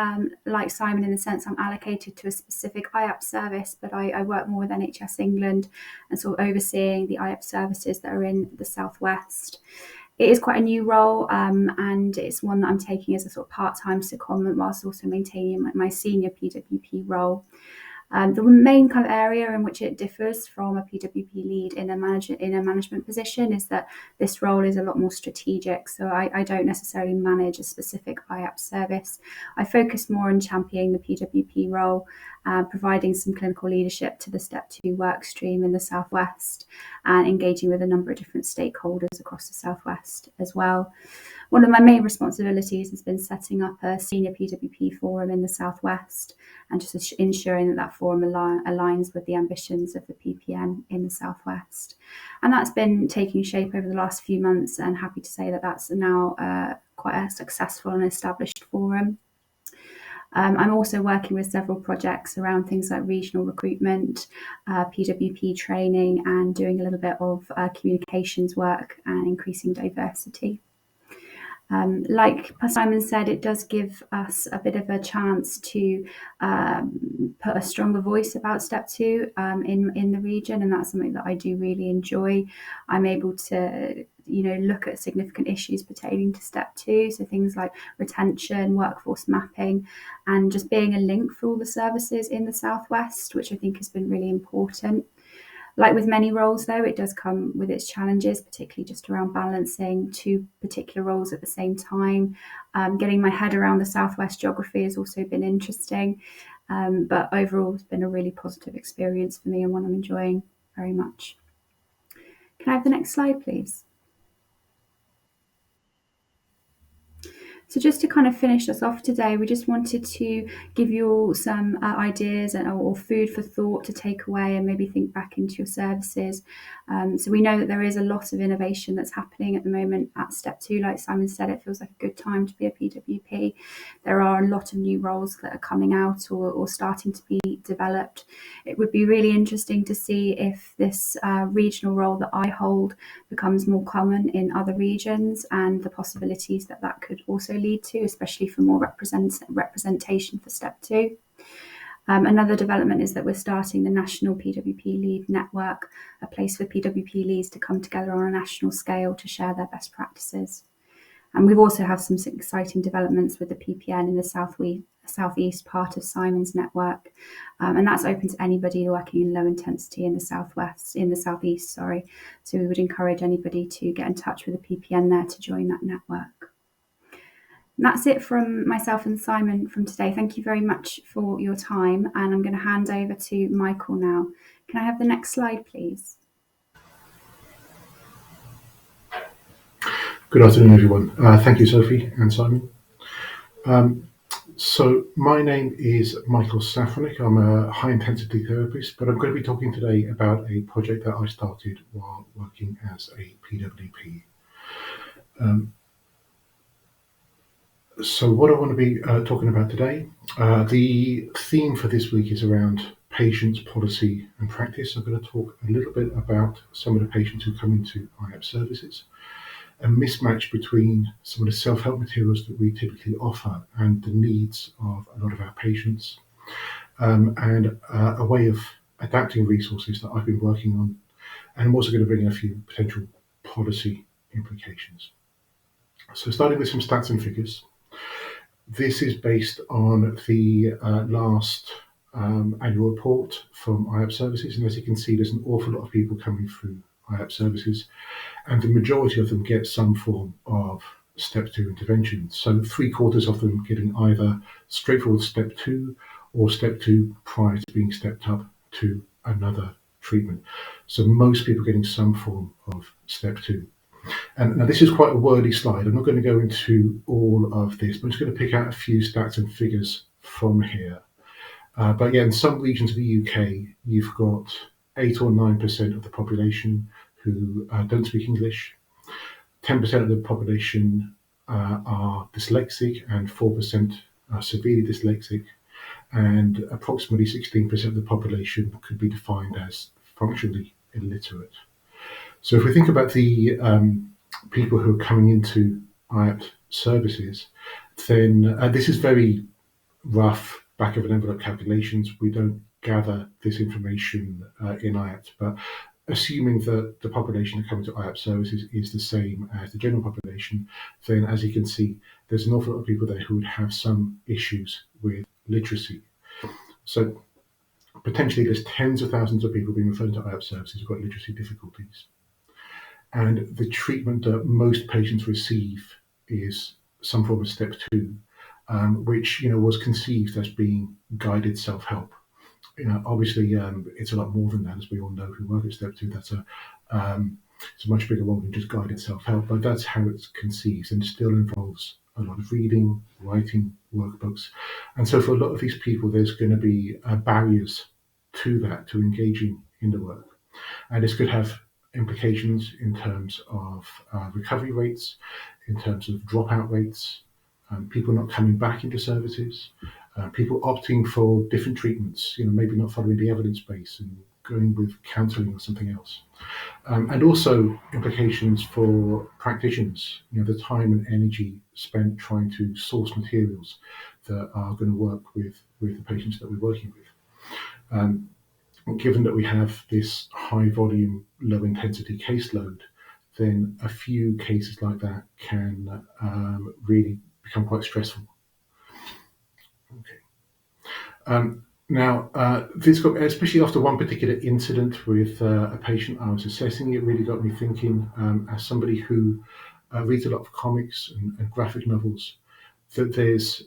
like Simon in the sense I'm allocated to a specific IAP service, but I work more with NHS England and sort of overseeing the IAP services that are in the Southwest. It is quite a new role, and it's one that I'm taking as a sort of part-time secondment whilst also maintaining my senior PWP role. The main kind of area in which it differs from a PWP lead in a management position is that this role is a lot more strategic. So I don't necessarily manage a specific IAP service. I focus more on championing the PWP role, providing some clinical leadership to the Step 2 work stream in the Southwest, and engaging with a number of different stakeholders across the Southwest as well. One of my main responsibilities has been setting up a senior PWP forum in the Southwest and just ensuring that that forum aligns with the ambitions of the PPN in the Southwest. And that's been taking shape over the last few months, and happy to say that that's now quite a successful and established forum. I'm also working with several projects around things like regional recruitment, PWP training, and doing a little bit of communications work and increasing diversity. Like Simon said, it does give us a bit of a chance to put a stronger voice about Step 2 in the region, and that's something that I do really enjoy. I'm able to look at significant issues pertaining to Step 2, so things like retention, workforce mapping, and just being a link for all the services in the Southwest, which I think has been really important. Like with many roles, though, it does come with its challenges, particularly just around balancing two particular roles at the same time. Getting my head around the Southwest geography has also been interesting, but overall it's been a really positive experience for me and one I'm enjoying very much. Can I have the next slide, please? So just to kind of finish us off today, we just wanted to give you all some ideas or food for thought to take away and maybe think back into your services. So we know that there is a lot of innovation that's happening at the moment at Step 2. Like Simon said, it feels like a good time to be a PWP. There are a lot of new roles that are coming out or starting to be developed. It would be really interesting to see if this regional role that I hold becomes more common in other regions, and the possibilities that that could also lead to, especially for more representation for Step 2. Another development is that we're starting the National PWP Lead Network, a place for PWP leads to come together on a national scale to share their best practices. And we've also had some exciting developments with the PPN in the southeast part of Simon's network, and that's open to anybody working in low intensity in the southeast. So we would encourage anybody to get in touch with the PPN there to join that network. And that's it from myself and Simon from today. Thank you very much for your time, and I'm going to hand over to Michael now. Can I have the next slide, please? Good afternoon, everyone. Thank you, Sophie and Simon. So my name is Michael Safranek. I'm a high-intensity therapist, but I'm going to be talking today about a project that I started while working as a PWP. So what I want to be talking about today, the theme for this week is around patients, policy and practice. I'm going to talk a little bit about some of the patients who come into IAP services, a mismatch between some of the self-help materials that we typically offer and the needs of a lot of our patients, and a way of adapting resources that I've been working on. And I'm also going to bring in a few potential policy implications. So starting with some stats and figures. This is based on the last annual report from IAP services, and as you can see, there's an awful lot of people coming through IAP services, and the majority of them get some form of step 2 intervention. So 3/4 of them getting either straightforward step 2 or step 2 prior to being stepped up to another treatment. So most people getting some form of step 2. And now this is quite a wordy slide. I'm not going to go into all of this, but I'm just going to pick out a few stats and figures from here. But yeah, in some regions of the UK, you've got 8 or 9% of the population who don't speak English. 10% of the population are dyslexic, and 4% are severely dyslexic. And approximately 16% of the population could be defined as functionally illiterate. So if we think about the people who are coming into IAPT services, then this is very rough back of an envelope calculations. We don't gather this information in IAPT, but assuming that the population that comes to IAPT services is the same as the general population, then as you can see, there's an awful lot of people there who would have some issues with literacy. So potentially there's tens of thousands of people being referred to IAPT services who've got literacy difficulties. And the treatment that most patients receive is some form of step 2, which was conceived as being guided self-help. Obviously, it's a lot more than that, as we all know who work at step 2. That's it's a much bigger role than just guided self-help, but that's how it's conceived, and still involves a lot of reading, writing, workbooks. And so for a lot of these people, there's going to be barriers to that, to engaging in the work. And this could have implications in terms of recovery rates, in terms of dropout rates, people not coming back into services, people opting for different treatments, maybe not following the evidence base and going with counselling or something else. And also implications for practitioners, the time and energy spent trying to source materials that are going to work with the patients that we're working with. Given that we have this high volume, low intensity caseload, then a few cases like that can really become quite stressful. Okay. Now, this got, especially after one particular incident with a patient I was assessing, it really got me thinking, as somebody who reads a lot of comics and graphic novels, that there's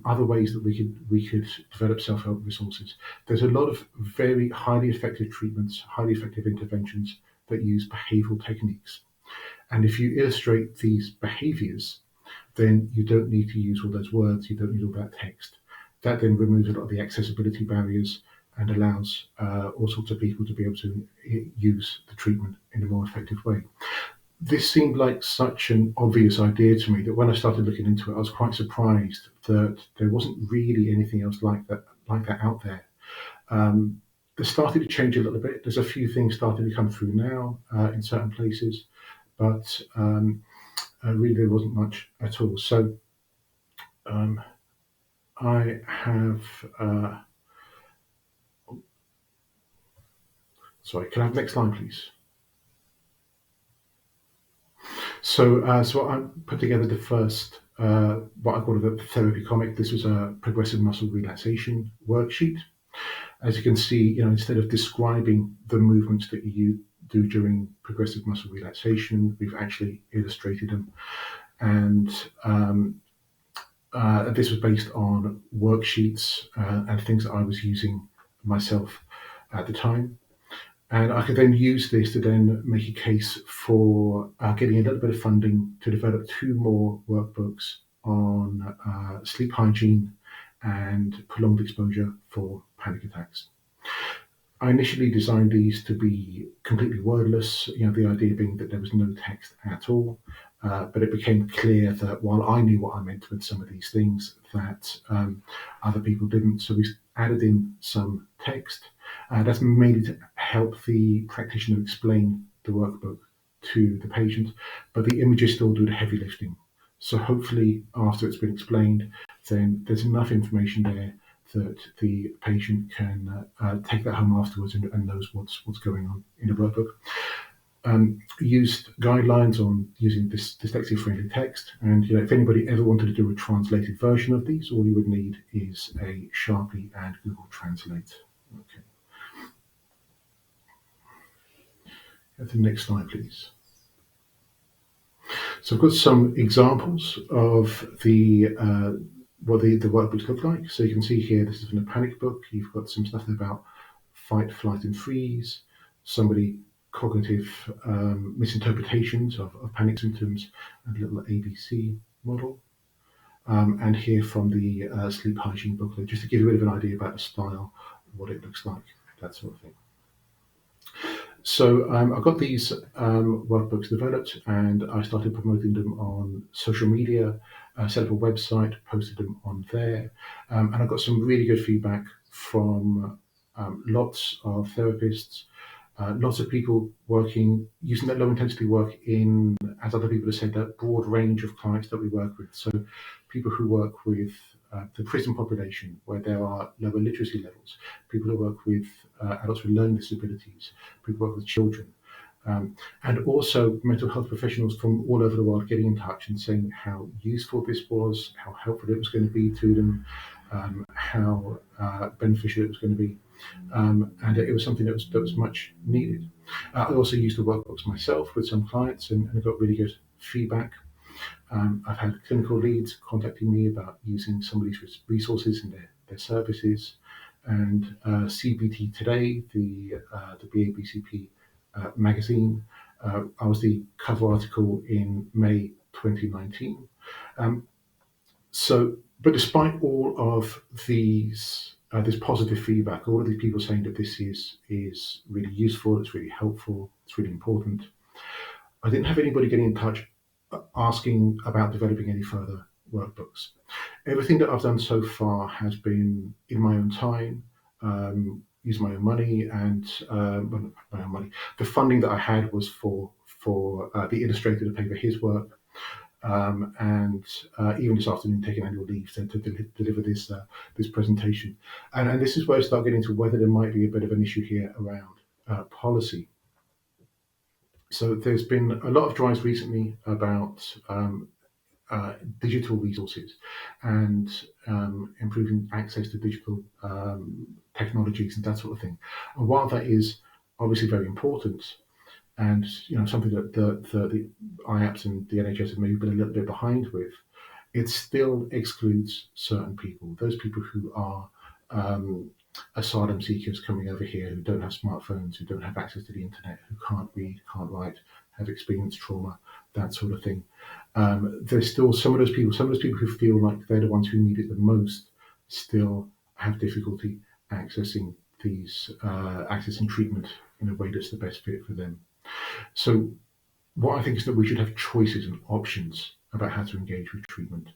other ways that we could develop self-help resources. There's a lot of very highly effective treatments, highly effective interventions that use behavioral techniques. And if you illustrate these behaviors, then you don't need to use all those words, you don't need all that text. That then removes a lot of the accessibility barriers and allows all sorts of people to be able to use the treatment in a more effective way. This seemed like such an obvious idea to me that when I started looking into it, I was quite surprised that there wasn't really anything else like that out there. It started to change a little bit. There's a few things starting to come through now in certain places, but really there wasn't much at all. So I have, sorry, can I have the next slide, please? So I put together the first, what I call the therapy comic. This was a progressive muscle relaxation worksheet. As you can see, instead of describing the movements that you do during progressive muscle relaxation, we've actually illustrated them. And this was based on worksheets and things that I was using myself at the time. And I could then use this to then make a case for getting a little bit of funding to develop 2 more workbooks on sleep hygiene and prolonged exposure for panic attacks. I initially designed these to be completely wordless, the idea being that there was no text at all. But it became clear that while I knew what I meant with some of these things, that other people didn't. So we added in some text. That's mainly to help the practitioner explain the workbook to the patient, but the images still do the heavy lifting. So hopefully after it's been explained, then there's enough information there that the patient can take that home afterwards and knows what's going on in the workbook. Used guidelines on using this dyslexia-friendly text, and if anybody ever wanted to do a translated version of these, all you would need is a Sharpie and Google Translate. Okay. Go to the next slide, please. So I've got some examples of the what the workbooks look like. So you can see here, this is from a panic book. You've got some stuff about fight, flight, and freeze. Somebody cognitive misinterpretations of panic symptoms, and a little ABC model. And here from the sleep hygiene booklet, just to give you a bit of an idea about the style, what it looks like, that sort of thing. So I got these workbooks developed, and I started promoting them on social media, set up a website, posted them on there, and I got some really good feedback from lots of therapists, lots of people using that low intensity work in, as other people have said, that broad range of clients that we work with. So people who work with the prison population, where there are lower literacy levels, people who work with adults with learning disabilities, people who work with children, and also mental health professionals from all over the world getting in touch and saying how useful this was, how helpful it was going to be to them, how beneficial it was going to be. And it was something that was much needed. I also used the workbooks myself with some clients, and I got really good feedback. I've had clinical leads contacting me about using some of these resources in their services. And CBT Today, the BABCP magazine, I was the cover article in May 2019. But despite all of these, this positive feedback, all of these people saying that this is really useful, it's really helpful, it's really important, I didn't have anybody getting in touch asking about developing any further workbooks. Everything that I've done so far has been in my own time, used my own money, and my own money. The funding that I had was for the illustrator to pay for his work. And even this afternoon taking annual leave to deliver this presentation. And this is where I start getting to whether there might be a bit of an issue here around policy. So there's been a lot of drives recently about digital resources and improving access to digital technologies and that sort of thing. And while that is obviously very important, and something that the IAPS and the NHS have maybe been a little bit behind with, it still excludes certain people. Those people who are asylum seekers coming over here, who don't have smartphones, who don't have access to the internet, who can't read, can't write, have experienced trauma, that sort of thing. There's still some of those people who feel like they're the ones who need it the most, still have difficulty accessing treatment in a way that's the best fit for them. So what I think is that we should have choices and options about how to engage with treatment,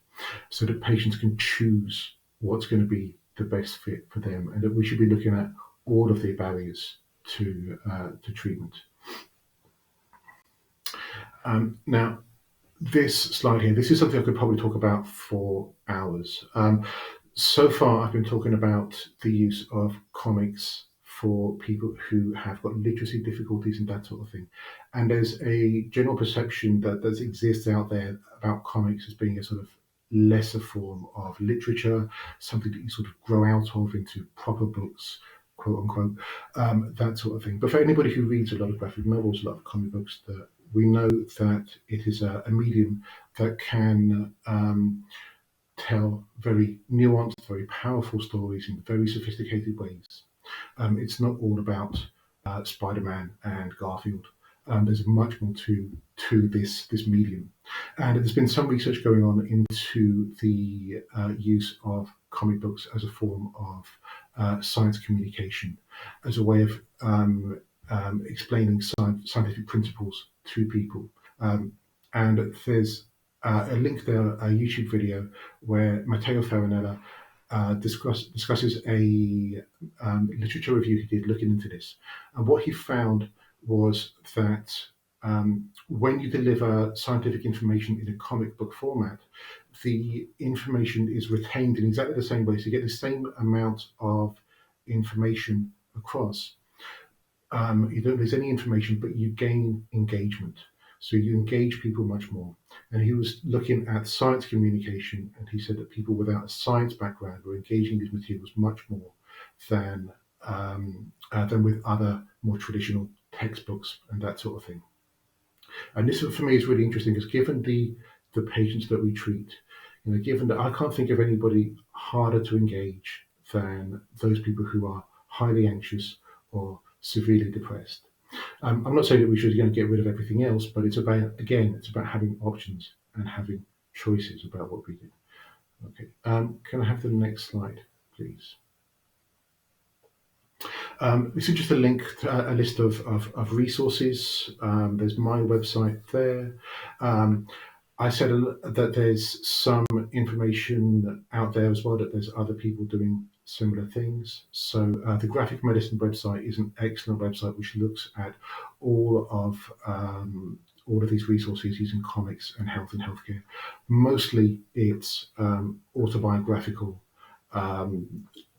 so that patients can choose what's going to be the best fit for them, and that we should be looking at all of the barriers to treatment. Now, this slide here, this is something I could probably talk about for hours. So far, I've been talking about the use of comics for people who have got literacy difficulties and that sort of thing. And there's a general perception that exists out there about comics as being a sort of lesser form of literature, something that you sort of grow out of into proper books, quote unquote, that sort of thing. But for anybody who reads a lot of graphic novels, a lot of comic books, that we know that it is a medium that can tell very nuanced, very powerful stories in very sophisticated ways. It's not all about Spider-Man and Garfield. There's much more to this medium, and there's been some research going on into the use of comic books as a form of science communication, as a way of explaining scientific principles to people. And there's a link there, a YouTube video where Matteo Farinella discusses a literature review he did looking into this. And what he found was that when you deliver scientific information in a comic book format, the information is retained in exactly the same way. So you get the same amount of information across. You don't lose any information, but you gain engagement. So you engage people much more. And he was looking at science communication, and he said that people without a science background were engaging these materials much more than with other more traditional textbooks and that sort of thing. And this for me is really interesting, because given the patients that we treat, given that I can't think of anybody harder to engage than those people who are highly anxious or severely depressed. I'm not saying that we should get rid of everything else, but it's about having options and having choices about what we do. Okay, can I have the next slide, please? This is just a link to a list of resources. There's my website there. I said that there's some information out there as well, that there's other people doing similar things. So the Graphic Medicine website is an excellent website which looks at all of these resources using comics and health and healthcare. Mostly it's autobiographical.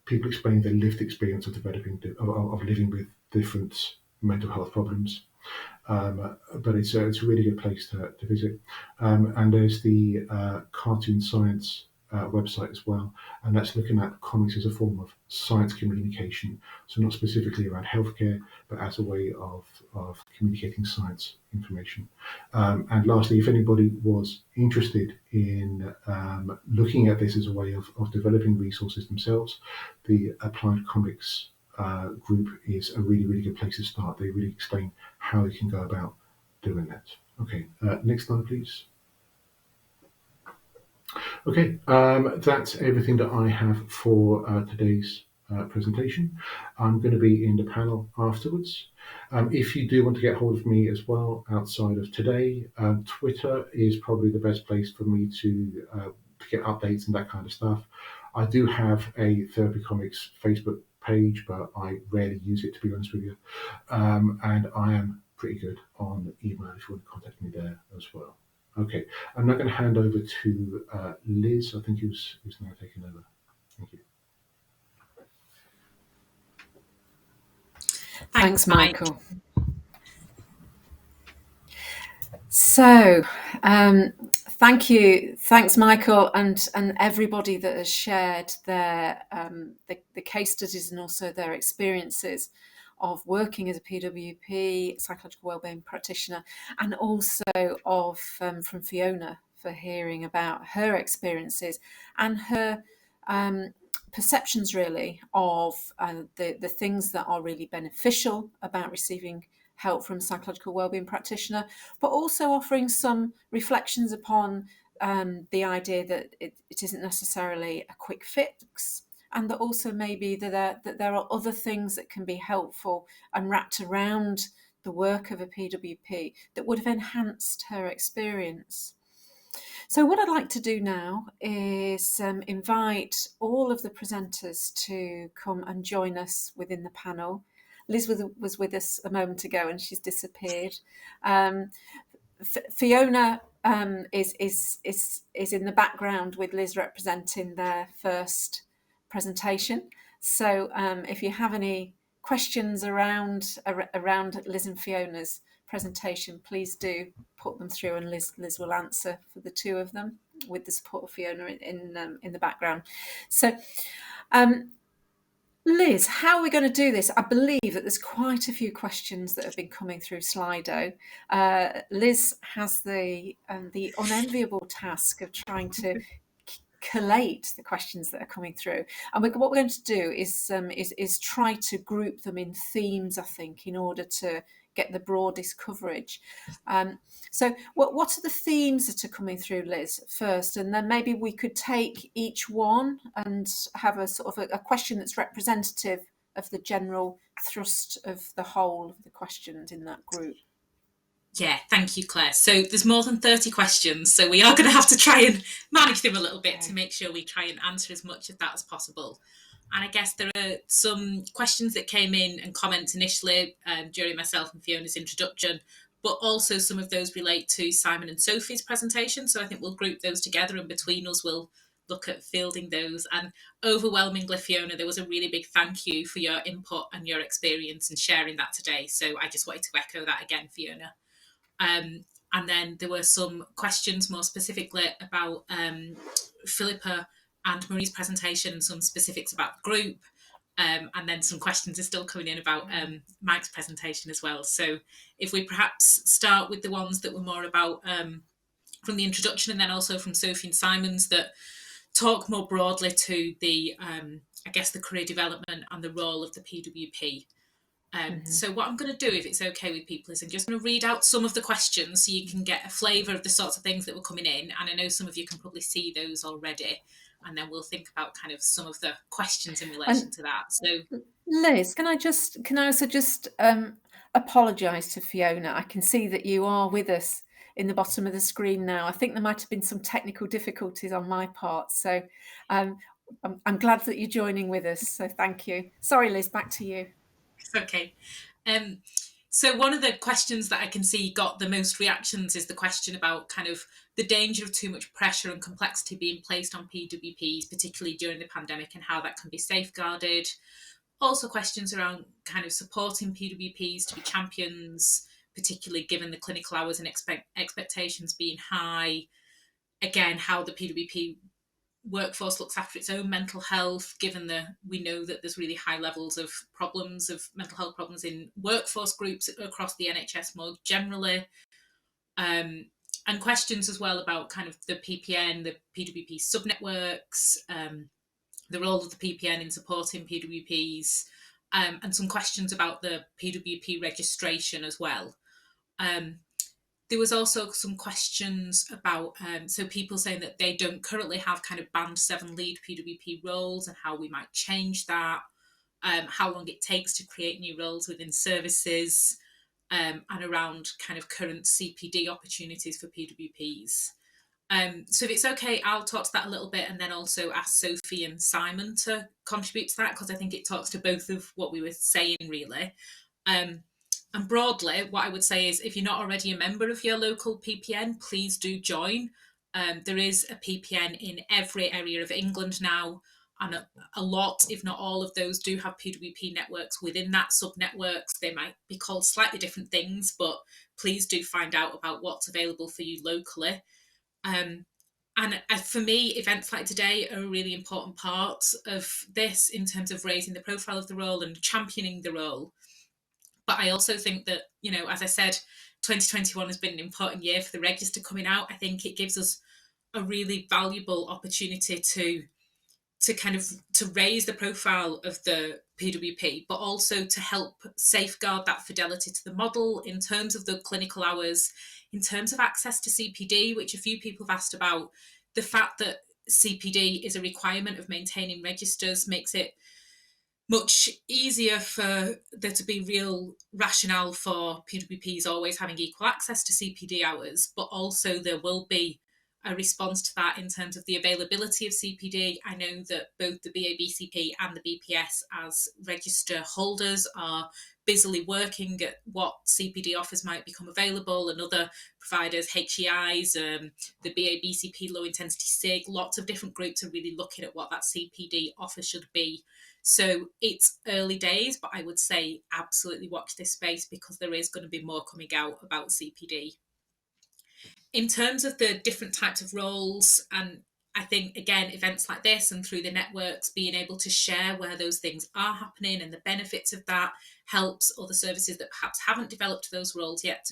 People explain their lived experience of living with different mental health problems. But it's a really good place to visit. And there's the Cartoon Science website as well, and that's looking at comics as a form of science communication. So not specifically around healthcare, but as a way of communicating science information. And lastly, if anybody was interested in looking at this as a way of developing resources themselves, the Applied Comics group is a really, really good place to start. They really explain how you can go about doing that. Okay, next slide, please. Okay, that's everything that I have for today's presentation. I'm going to be in the panel afterwards. If you do want to get hold of me as well outside of today, Twitter is probably the best place for me to get updates and that kind of stuff. I do have a Therapy Comics Facebook page, but I rarely use it, to be honest with you. And I am pretty good on email if you want to contact me there as well. Okay, I'm now going to hand over to Liz, I think who's now taking over. Thank you. Thanks, Michael. So, thanks, Michael, and everybody that has shared their the case studies and also their experiences of working as a PWP, psychological wellbeing practitioner, and also of from Fiona for hearing about her experiences and her perceptions really of the things that are really beneficial about receiving help from a psychological wellbeing practitioner, but also offering some reflections upon the idea that it isn't necessarily a quick fix, and that also maybe that there are other things that can be helpful and wrapped around the work of a PWP that would have enhanced her experience. So what I'd like to do now is invite all of the presenters to come and join us within the panel. Liz was with us a moment ago and she's disappeared. Fiona is in the background with Liz representing their first presentation. So if you have any questions around Liz and Fiona's presentation, please do put them through, and Liz will answer for the two of them with the support of Fiona in the background. So Liz, how are we going to do this? I believe that there's quite a few questions that have been coming through Slido. Liz has the unenviable task of trying to collate the questions that are coming through, and what we're going to do is try to group them in themes, I think, in order to get the broadest coverage. So what are the themes that are coming through, Liz, first, and then maybe we could take each one and have a sort of a question that's representative of the general thrust of the whole of the questions in that group. Yeah, thank you, Claire. So there's more than 30 questions, so we are going to have to try and manage them a little bit to make sure we try and answer as much of that as possible. And I guess there are some questions that came in and comments initially during myself and Fiona's introduction, but also some of those relate to Simon and Sophie's presentation. So I think we'll group those together, and between us we'll look at fielding those. And overwhelmingly, Fiona, there was a really big thank you for your input and your experience and sharing that today. So I just wanted to echo that again, Fiona. And then there were some questions more specifically about Philippa and Marie's presentation and some specifics about the group. And then some questions are still coming in about Mike's presentation as well. So if we perhaps start with the ones that were more about from the introduction, and then also from Sophie and Simon's that talk more broadly to the, I guess, the career development and the role of the PWP. So what I'm going to do, if it's okay with people, is I'm just going to read out some of the questions so you can get a flavour of the sorts of things that were coming in. And I know some of you can probably see those already. And then we'll think about kind of some of the questions in relation to that. So, Liz, can I also just apologise to Fiona? I can see that you are with us in the bottom of the screen now. I think there might have been some technical difficulties on my part. So I'm glad that you're joining with us. So thank you. Sorry, Liz, back to you. It's okay. So one of the questions that I can see got the most reactions is the question about kind of the danger of too much pressure and complexity being placed on PWPs, particularly during the pandemic, and how that can be safeguarded. Also questions around kind of supporting PWPs to be champions, particularly given the clinical hours and expectations being high. Again, how the PWP workforce looks after its own mental health, given we know that there's really high levels of mental health problems in workforce groups across the NHS more generally. And questions as well about kind of the PPN, the PWP subnetworks, the role of the PPN in supporting PWPs, and some questions about the PWP registration as well. There was also some questions about, so people saying that they don't currently have kind of band 7 lead PWP roles and how we might change that, how long it takes to create new roles within services, and around kind of current CPD opportunities for PWPs. So if it's okay, I'll talk to that a little bit and then also ask Sophie and Simon to contribute to that, because I think it talks to both of what we were saying really. And broadly, what I would say is if you're not already a member of your local PPN, please do join. There is a PPN in every area of England now, and a lot, if not all of those, do have PWP networks within that sub-networks. They might be called slightly different things, but please do find out about what's available for you locally. And for me, events like today are a really important part of this in terms of raising the profile of the role and championing the role. But I also think that, you know, as I said, 2021 has been an important year for the register coming out. I think it gives us a really valuable opportunity to raise the profile of the PWP, but also to help safeguard that fidelity to the model in terms of the clinical hours, in terms of access to CPD, which a few people have asked about. The fact that CPD is a requirement of maintaining registers makes it much easier for there to be real rationale for PWPs always having equal access to CPD hours, but also there will be a response to that in terms of the availability of CPD. I know that both the BABCP and the BPS as register holders are busily working at what CPD offers might become available, and other providers, HEIs, the BABCP low intensity SIG, lots of different groups are really looking at what that CPD offer should be. So it's early days, but I would say absolutely watch this space because there is going to be more coming out about CPD. In terms of the different types of roles, and I think, again, events like this and through the networks, being able to share where those things are happening and the benefits of that helps other services that perhaps haven't developed those roles yet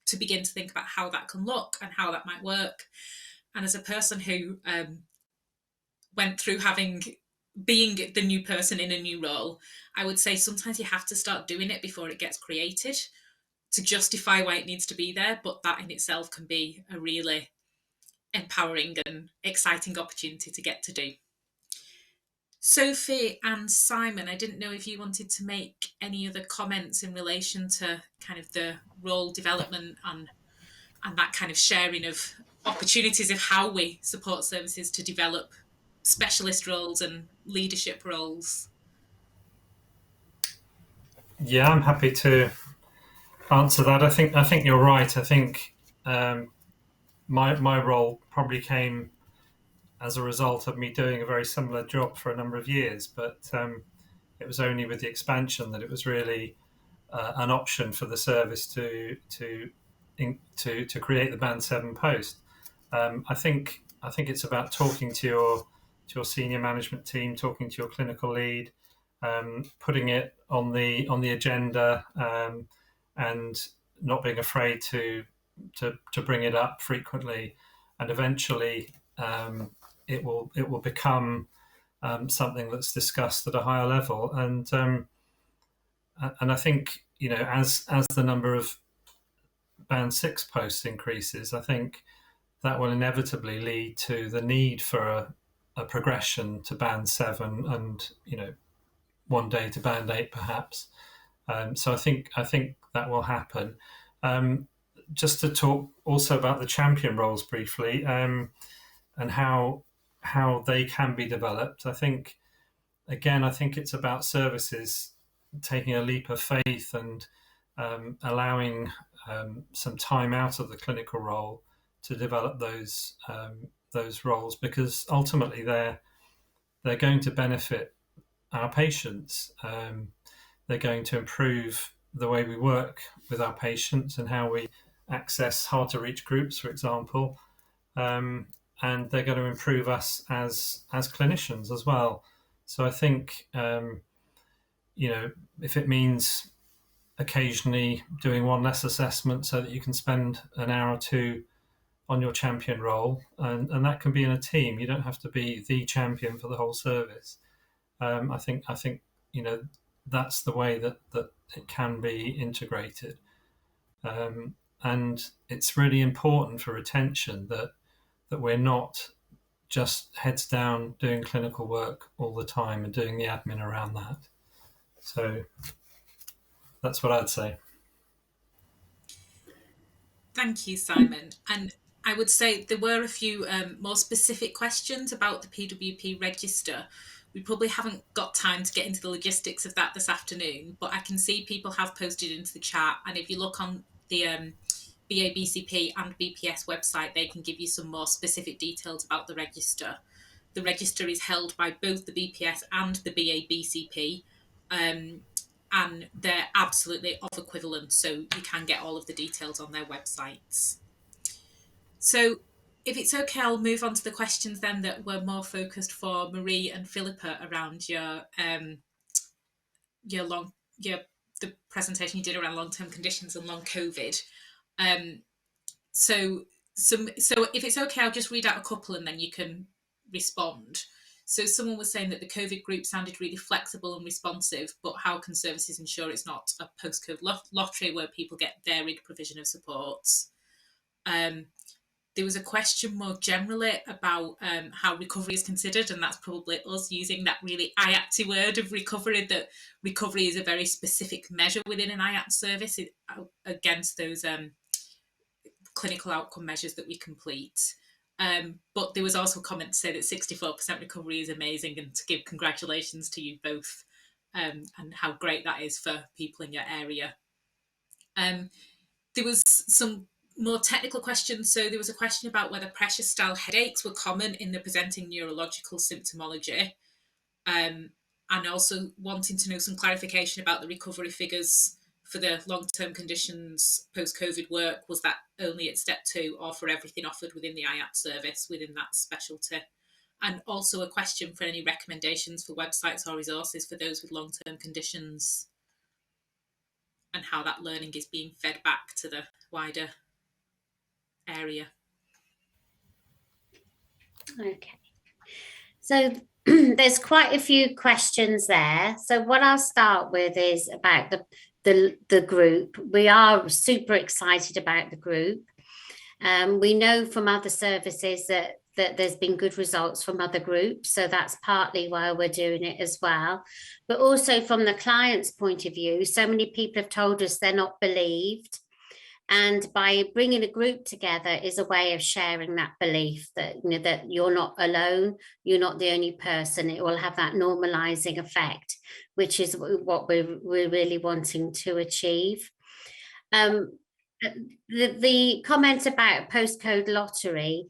to begin to think about how that can look and how that might work. And as a person who went through being the new person in a new role, I would say sometimes you have to start doing it before it gets created to justify why it needs to be there, but that in itself can be a really empowering and exciting opportunity to get to do. Sophie and Simon, I didn't know if you wanted to make any other comments in relation to kind of the role development and that kind of sharing of opportunities of how we support services to develop specialist roles and leadership roles. Yeah, I'm happy to answer that. I think you're right. I think my role probably came as a result of me doing a very similar job for a number of years, but it was only with the expansion that it was really an option for the service to create the Band 7 post. I think it's about talking to your senior management team, talking to your clinical lead, putting it on the agenda, and not being afraid to bring it up frequently, and eventually it will become something that's discussed at a higher level. And I think, as the number of Band 6 posts increases, I think that will inevitably lead to the need for a progression to Band 7, and one day to Band 8 perhaps. So I think that will happen. Just to talk also about the champion roles briefly, and how they can be developed. I think it's about services taking a leap of faith and allowing some time out of the clinical role to develop those roles, because ultimately they're going to benefit our patients. They're going to improve the way we work with our patients and how we access hard to reach groups, for example, and they're going to improve us as clinicians as well. So I think if it means occasionally doing one less assessment so that you can spend an hour or two on your champion role, and that can be in a team. You don't have to be the champion for the whole service. I think that's the way that it can be integrated, and it's really important for retention that we're not just heads down doing clinical work all the time and doing the admin around that. So that's what I'd say. Thank you, Simon. And I would say there were a few more specific questions about the PWP register. We probably haven't got time to get into the logistics of that this afternoon, but I can see people have posted into the chat. And if you look on the BABCP and BPS website, they can give you some more specific details about the register. The register is held by both the BPS and the BABCP, and they're absolutely of equivalence, so you can get all of the details on their websites. So if it's okay, I'll move on to the questions then that were more focused for Marie and Philippa around the presentation you did around long-term conditions and long COVID. So if it's okay, I'll just read out a couple and then you can respond. So someone was saying that the COVID group sounded really flexible and responsive, but how can services ensure it's not a post-COVID lottery where people get varied provision of supports? There was a question more generally about how recovery is considered, and that's probably us using that really IAPT word of recovery, that recovery is a very specific measure within an IAPT service against those clinical outcome measures that we complete. But there was also a comment to say that 64% recovery is amazing, and to give congratulations to you both, and how great that is for people in your area. There was some more technical questions. So there was a question about whether pressure style headaches were common in the presenting neurological symptomology, and also wanting to know some clarification about the recovery figures for the long-term conditions post-COVID work. Was that only at step 2 or for everything offered within the IAPT service within that specialty? And also a question for any recommendations for websites or resources for those with long-term conditions, and how that learning is being fed back to the wider area. Okay. So there's quite a few questions there. So what I'll start with is about the group. We are super excited about the group. We know from other services that that there's been good results from other groups. So that's partly why we're doing it as well. But also from the client's point of view, so many people have told us they're not believed. And by bringing a group together is a way of sharing that belief that, you know, that you're not alone, you're not the only person. It will have that normalizing effect, which is what we're really wanting to achieve. The comment about postcode lottery,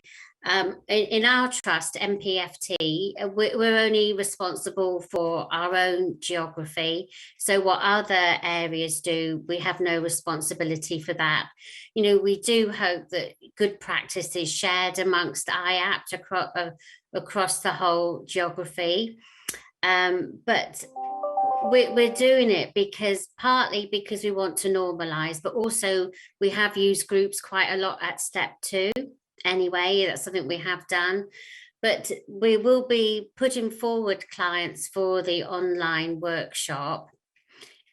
in our trust, MPFT, we're only responsible for our own geography. So what other areas do, we have no responsibility for that. You know, we do hope that good practice is shared amongst IAPT across the whole geography. But we're doing it partly because we want to normalise, but also we have used groups quite a lot at step 2 anyway. That's something we have done, but we will be putting forward clients for the online workshop.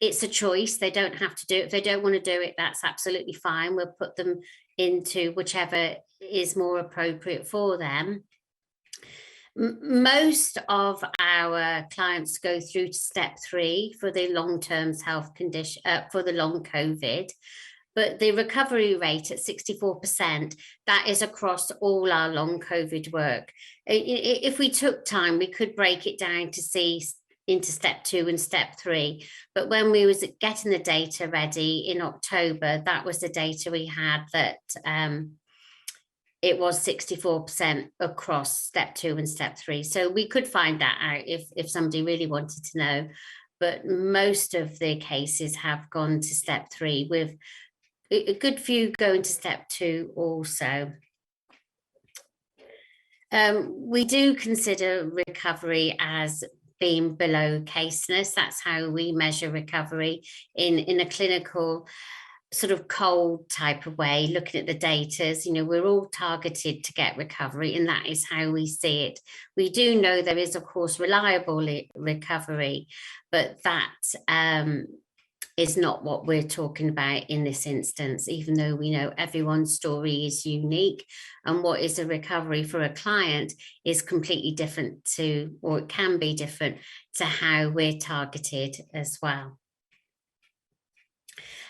It's a choice. They don't have to do it. If they don't want to do it, that's absolutely fine. We'll put them into whichever is more appropriate for them. Most of our clients go through to step 3 for the long-term health condition, for the long COVID, but the recovery rate at 64%, that is across all our long COVID work. If we took time, we could break it down to see into step 2 and step 3. But when we was getting the data ready in October, that was the data we had, that it was 64% across step 2 and step 3. So we could find that out if somebody really wanted to know. But most of the cases have gone to step 3, with a good few going to step 2 also. We do consider recovery as being below caseness. That's how we measure recovery in a clinical sort of cold type of way, looking at the data. You know, we're all targeted to get recovery, and that is how we see it. We do know there is, of course, reliable recovery, but that is not what we're talking about in this instance, even though we know everyone's story is unique, and what is a recovery for a client is completely different to, or it can be different to, how we're targeted as well.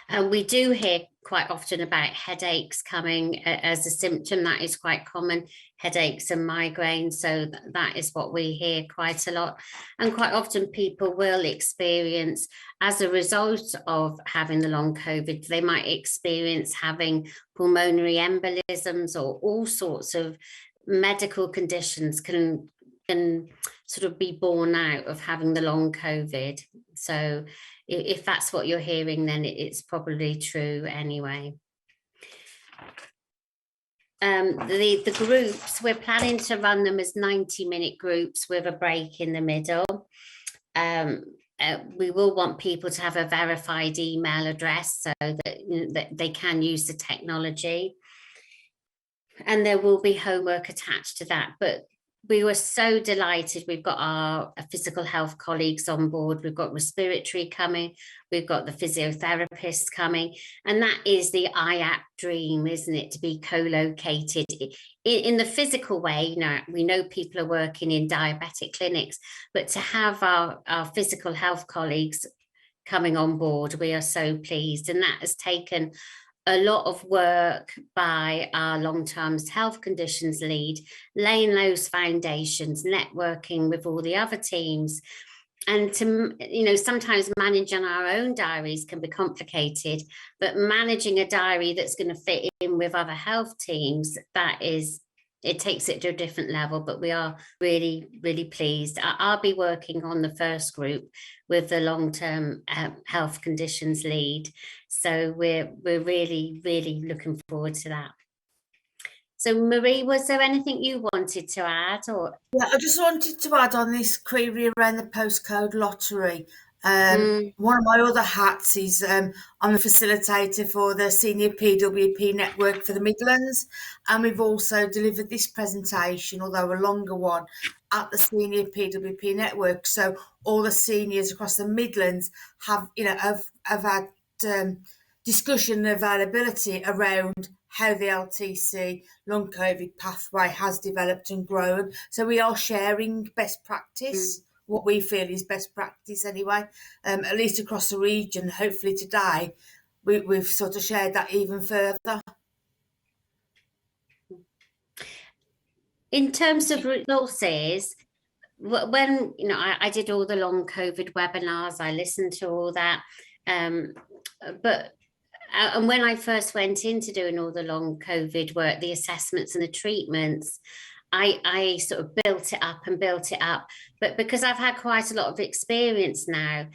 And we do hear quite often about headaches coming as a symptom. That is quite common, headaches and migraines. So that is what we hear quite a lot. And quite often people will experience, as a result of having the long COVID, they might experience having pulmonary embolisms, or all sorts of medical conditions can sort of be born out of having the long COVID. So if that's what you're hearing, then it's probably true anyway. The groups, we're planning to run them as 90-minute groups with a break in the middle. We will want people to have a verified email address so that they can use the technology. And there will be homework attached to that. But we were so delighted. We've got our physical health colleagues on board. We've got respiratory coming. We've got the physiotherapists coming. And that is the IAP dream, isn't it? To be co-located in the physical way. You know, we know people are working in diabetic clinics, but to have our physical health colleagues coming on board, we are so pleased. And that has taken a lot of work by our long-term health conditions lead, laying those foundations, networking with all the other teams. And to, you know, sometimes managing our own diaries can be complicated, but managing a diary that's going to fit in with other health teams, it takes it to a different level. But we are really, really pleased. I'll be working on the first group with the long-term health conditions lead. So we're really, really looking forward to that. So Marie, was there anything you wanted to add? Or yeah, I just wanted to add on this query around the postcode lottery. One of my other hats is I'm a facilitator for the Senior PWP Network for the Midlands, and we've also delivered this presentation, although a longer one, at the Senior PWP Network. So all the seniors across the Midlands have had discussion and availability around how the LTC long COVID pathway has developed and grown. So we are sharing best practice, what we feel is best practice anyway, at least across the region. Hopefully today we've sort of shared that even further. In terms of resources, when I did all the long COVID webinars, I listened to all that, but and when I first went into doing all the long COVID work, the assessments and the treatments, I sort of built it up. But because I've had quite a lot of experience now,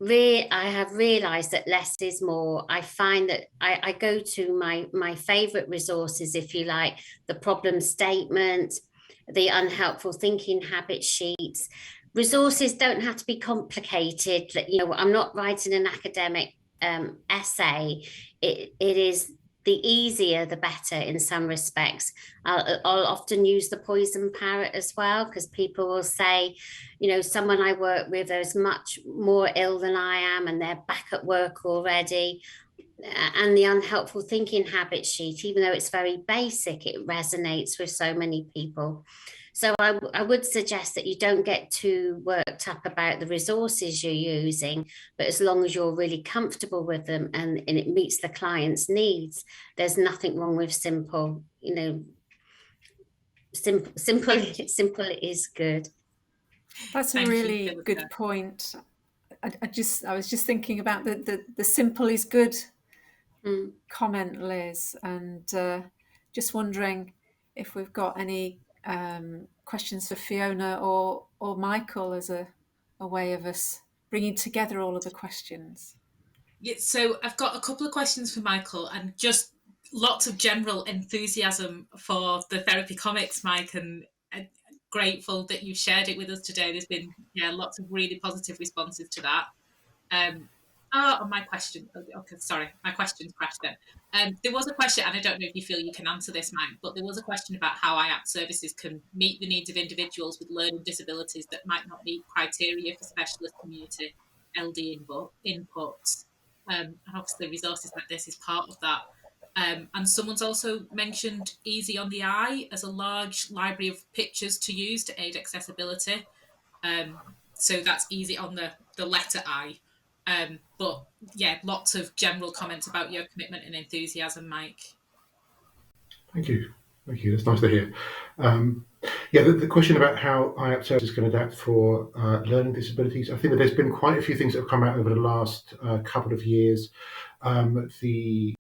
I have realised that less is more. I find that I go to my favourite resources, if you like, the problem statement, the unhelpful thinking habit sheets. Resources don't have to be complicated. I'm not writing an academic essay. It is the easier the better in some respects. I'll often use the poison parrot as well, because people will say, someone I work with is much more ill than I am and they're back at work already. And the unhelpful thinking habit sheet, even though it's very basic, it resonates with so many people. So I would suggest that you don't get too worked up about the resources you're using, but as long as you're really comfortable with them and it meets the client's needs, there's nothing wrong with simple. Simple is good. That's a really good point. I was just thinking about the simple is good comment, Liz, and just wondering if we've got any questions for Fiona or Michael as a way of us bringing together all of the questions. Yeah, so I've got a couple of questions for Michael, and just lots of general enthusiasm for the therapy comics, Mike, and grateful that you've shared it with us today. There's been lots of really positive responses to that. My question. Okay, sorry, my question's crashed then. There was a question, and I don't know if you feel you can answer this, Mike, but there was a question about how IAP services can meet the needs of individuals with learning disabilities that might not meet criteria for specialist community LD inputs. And obviously resources like this is part of that. And someone's also mentioned Easy on the Eye as a large library of pictures to use to aid accessibility. So that's easy on the letter I. But yeah, lots of general comments about your commitment and enthusiasm, Mike. Thank you. That's nice to hear. The question about how IAP services can adapt for learning disabilities, I think that there's been quite a few things that have come out over the last couple of years. The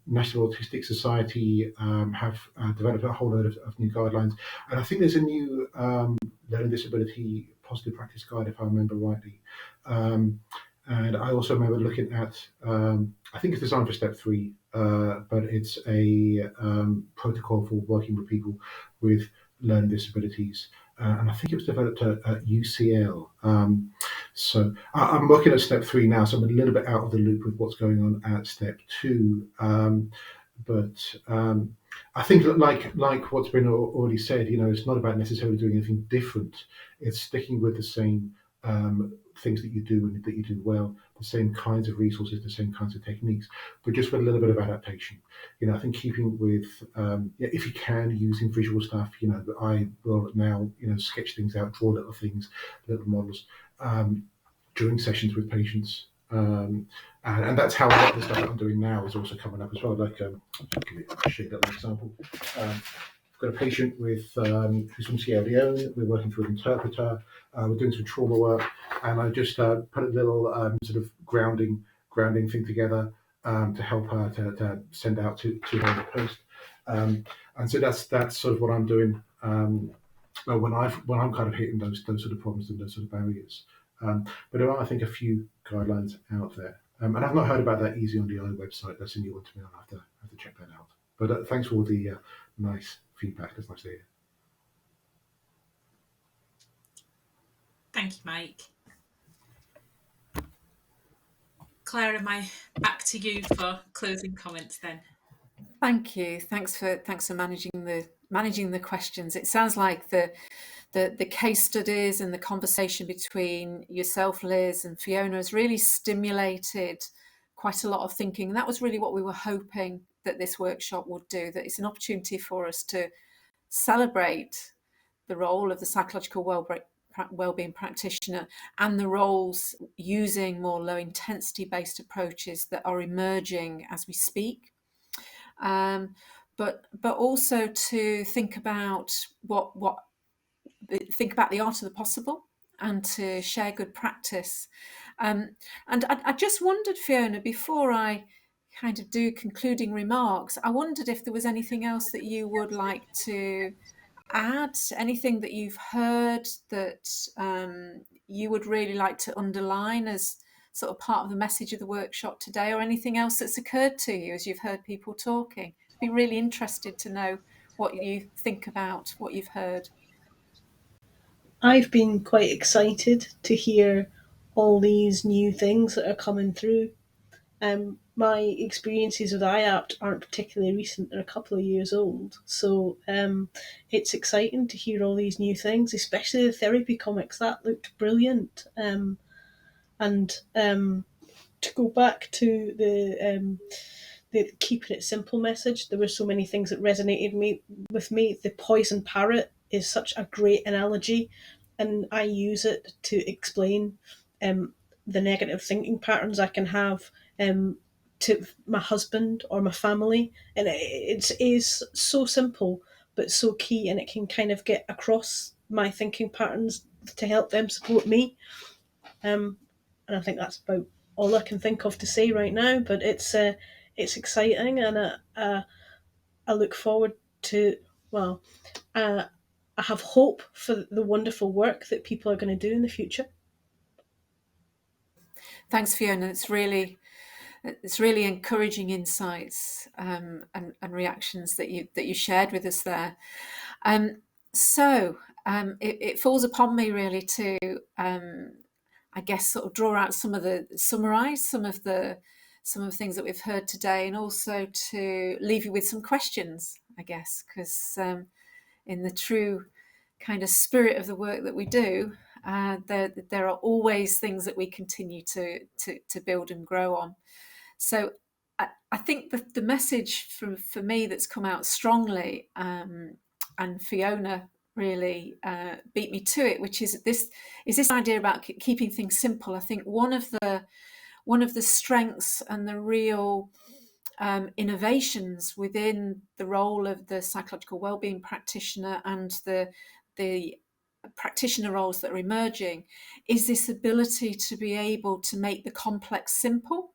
National Autistic Society have developed a whole load of new guidelines, and I think there's a new learning disability positive practice guide, if I remember rightly. And I also remember looking at, I think it's designed for step 3, but it's a protocol for working with people with learning disabilities. And I think it was developed at UCL. So I'm working at step 3 now, so I'm a little bit out of the loop with what's going on at step 2. But I think like what's been already said, it's not about necessarily doing anything different. It's sticking with the same things that you do and that you do well, the same kinds of resources, the same kinds of techniques, but just with a little bit of adaptation. I think keeping with, if you can, using visual stuff, I will now, sketch things out, draw little things, little models during sessions with patients. And that's how a lot of the stuff that I'm doing now is also coming up as well. Like, I'll give you a little example. I've got a patient with who's from Sierra Leone. We're working through an interpreter. We're doing some trauma work, and I just put a little sort of grounding thing together to help her to send out to her in the post. And so that's sort of what I'm doing when I'm kind of hitting those sort of problems and those sort of barriers. But there are, I think, a few guidelines out there, and I've not heard about that Easy on the Eye website. That's a new one to me. I'll have to check that out. But thanks for all the nice feedback. That's nice to hear. Thank you, Mike. Claire, am I back to you for closing comments then? Thank you. Thanks for managing the questions. It sounds like the case studies and the conversation between yourself, Liz, and Fiona has really stimulated quite a lot of thinking. And that was really what we were hoping that this workshop would do, that it's an opportunity for us to celebrate the role of the psychological wellbeing practitioner and the roles using more low intensity based approaches that are emerging as we speak. But also to think about think about the art of the possible and to share good practice. And I just wondered, Fiona, before I kind of do concluding remarks, I wondered if there was anything else that you would like to add, anything that you've heard that you would really like to underline as sort of part of the message of the workshop today, or anything else that's occurred to you as you've heard people talking. I'd be really interested to know what you think about what you've heard. I've been quite excited to hear all these new things that are coming through. My experiences with IAPT aren't particularly recent, they're a couple of years old. So it's exciting to hear all these new things, especially the therapy comics. That looked brilliant. And to go back to the keeping it simple message, there were so many things that resonated with me. The poison parrot is such a great analogy, and I use it to explain the negative thinking patterns I can have to my husband or my family. And it is so simple but so key, and it can kind of get across my thinking patterns to help them support me. And I think that's about all I can think of to say right now. But it's exciting, and I look forward to, well, I have hope for the wonderful work that people are going to do in the future. Thanks, Fiona. It's really encouraging insights and reactions that you shared with us there. So it falls upon me really to, I guess, sort of summarize some of the things that we've heard today, and also to leave you with some questions, I guess, because in the true kind of spirit of the work that we do, there are always things that we continue to build and grow on. So I think the message for me that's come out strongly, and Fiona really beat me to it, which is this idea about keeping things simple. I think one of the strengths and the real innovations within the role of the psychological wellbeing practitioner and the practitioner roles that are emerging is this ability to be able to make the complex simple.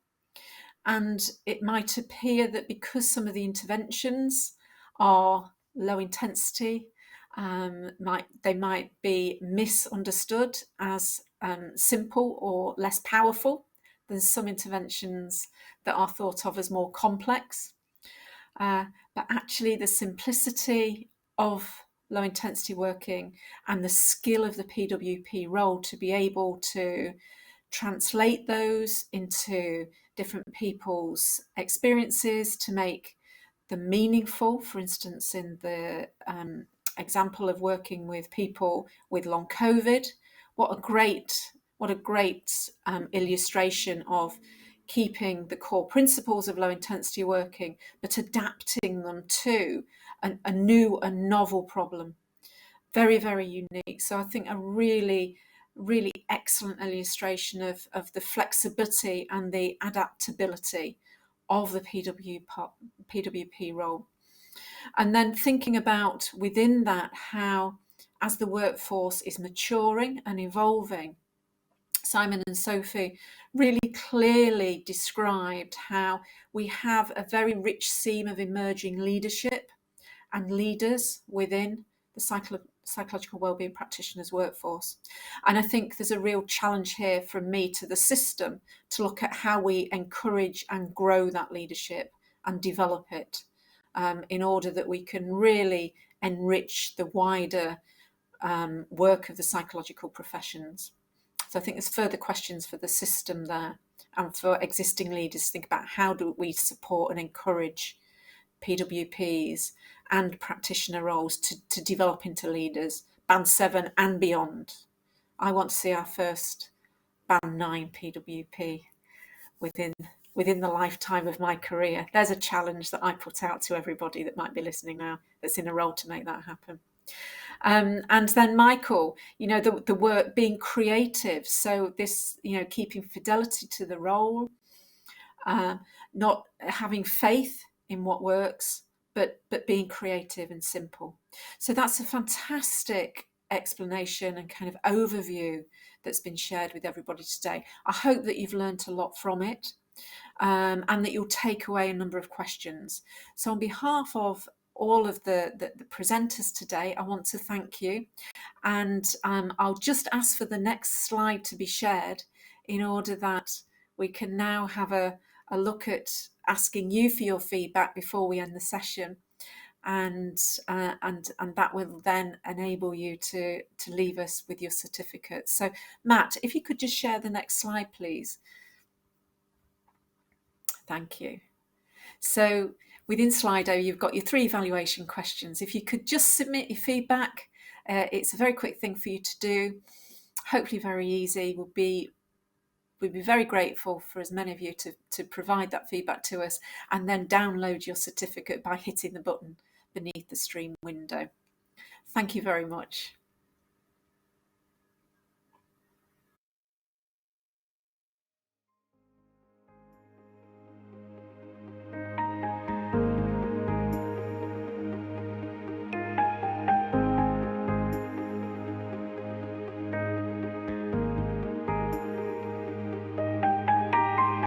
And it might appear that because some of the interventions are low intensity, they might be misunderstood as simple or less powerful than some interventions that are thought of as more complex. But actually the simplicity of low intensity working and the skill of the PWP role to be able to translate those into different people's experiences, to make them meaningful. For instance, in the example of working with people with long COVID, what a great illustration of keeping the core principles of low intensity working, but adapting them to a new and novel problem. Very, very unique. So I think a really excellent illustration of the flexibility and the adaptability of the PWP role. And then thinking about within that how, as the workforce is maturing and evolving, Simon and Sophie really clearly described how we have a very rich seam of emerging leadership and leaders within the psychological wellbeing practitioners workforce. And I think there's a real challenge here from me to the system to look at how we encourage and grow that leadership and develop it in order that we can really enrich the wider work of the psychological professions. So I think there's further questions for the system there, and for existing leaders to think about how do we support and encourage PWPs and practitioner roles to develop into leaders, Band 7 and beyond. I want to see our first Band 9 PWP within within the lifetime of my career. There's a challenge that I put out to everybody that might be listening now that's in a role to make that happen. And then Michael, the work being creative. So this, keeping fidelity to the role, not having faith in what works, but being creative and simple. So that's a fantastic explanation and kind of overview that's been shared with everybody today. I hope that you've learned a lot from it, and that you'll take away a number of questions. So on behalf of all of the presenters today, I want to thank you. And I'll just ask for the next slide to be shared in order that we can now have a look at asking you for your feedback before we end the session. And that will then enable you to leave us with your certificate. So Matt, if you could just share the next slide, please. Thank you. So within Slido, you've got your 3 evaluation questions. If you could just submit your feedback, it's a very quick thing for you to do. Hopefully very easy. We'd be very grateful for as many of you to provide that feedback to us, and then download your certificate by hitting the button beneath the stream window. Thank you very much.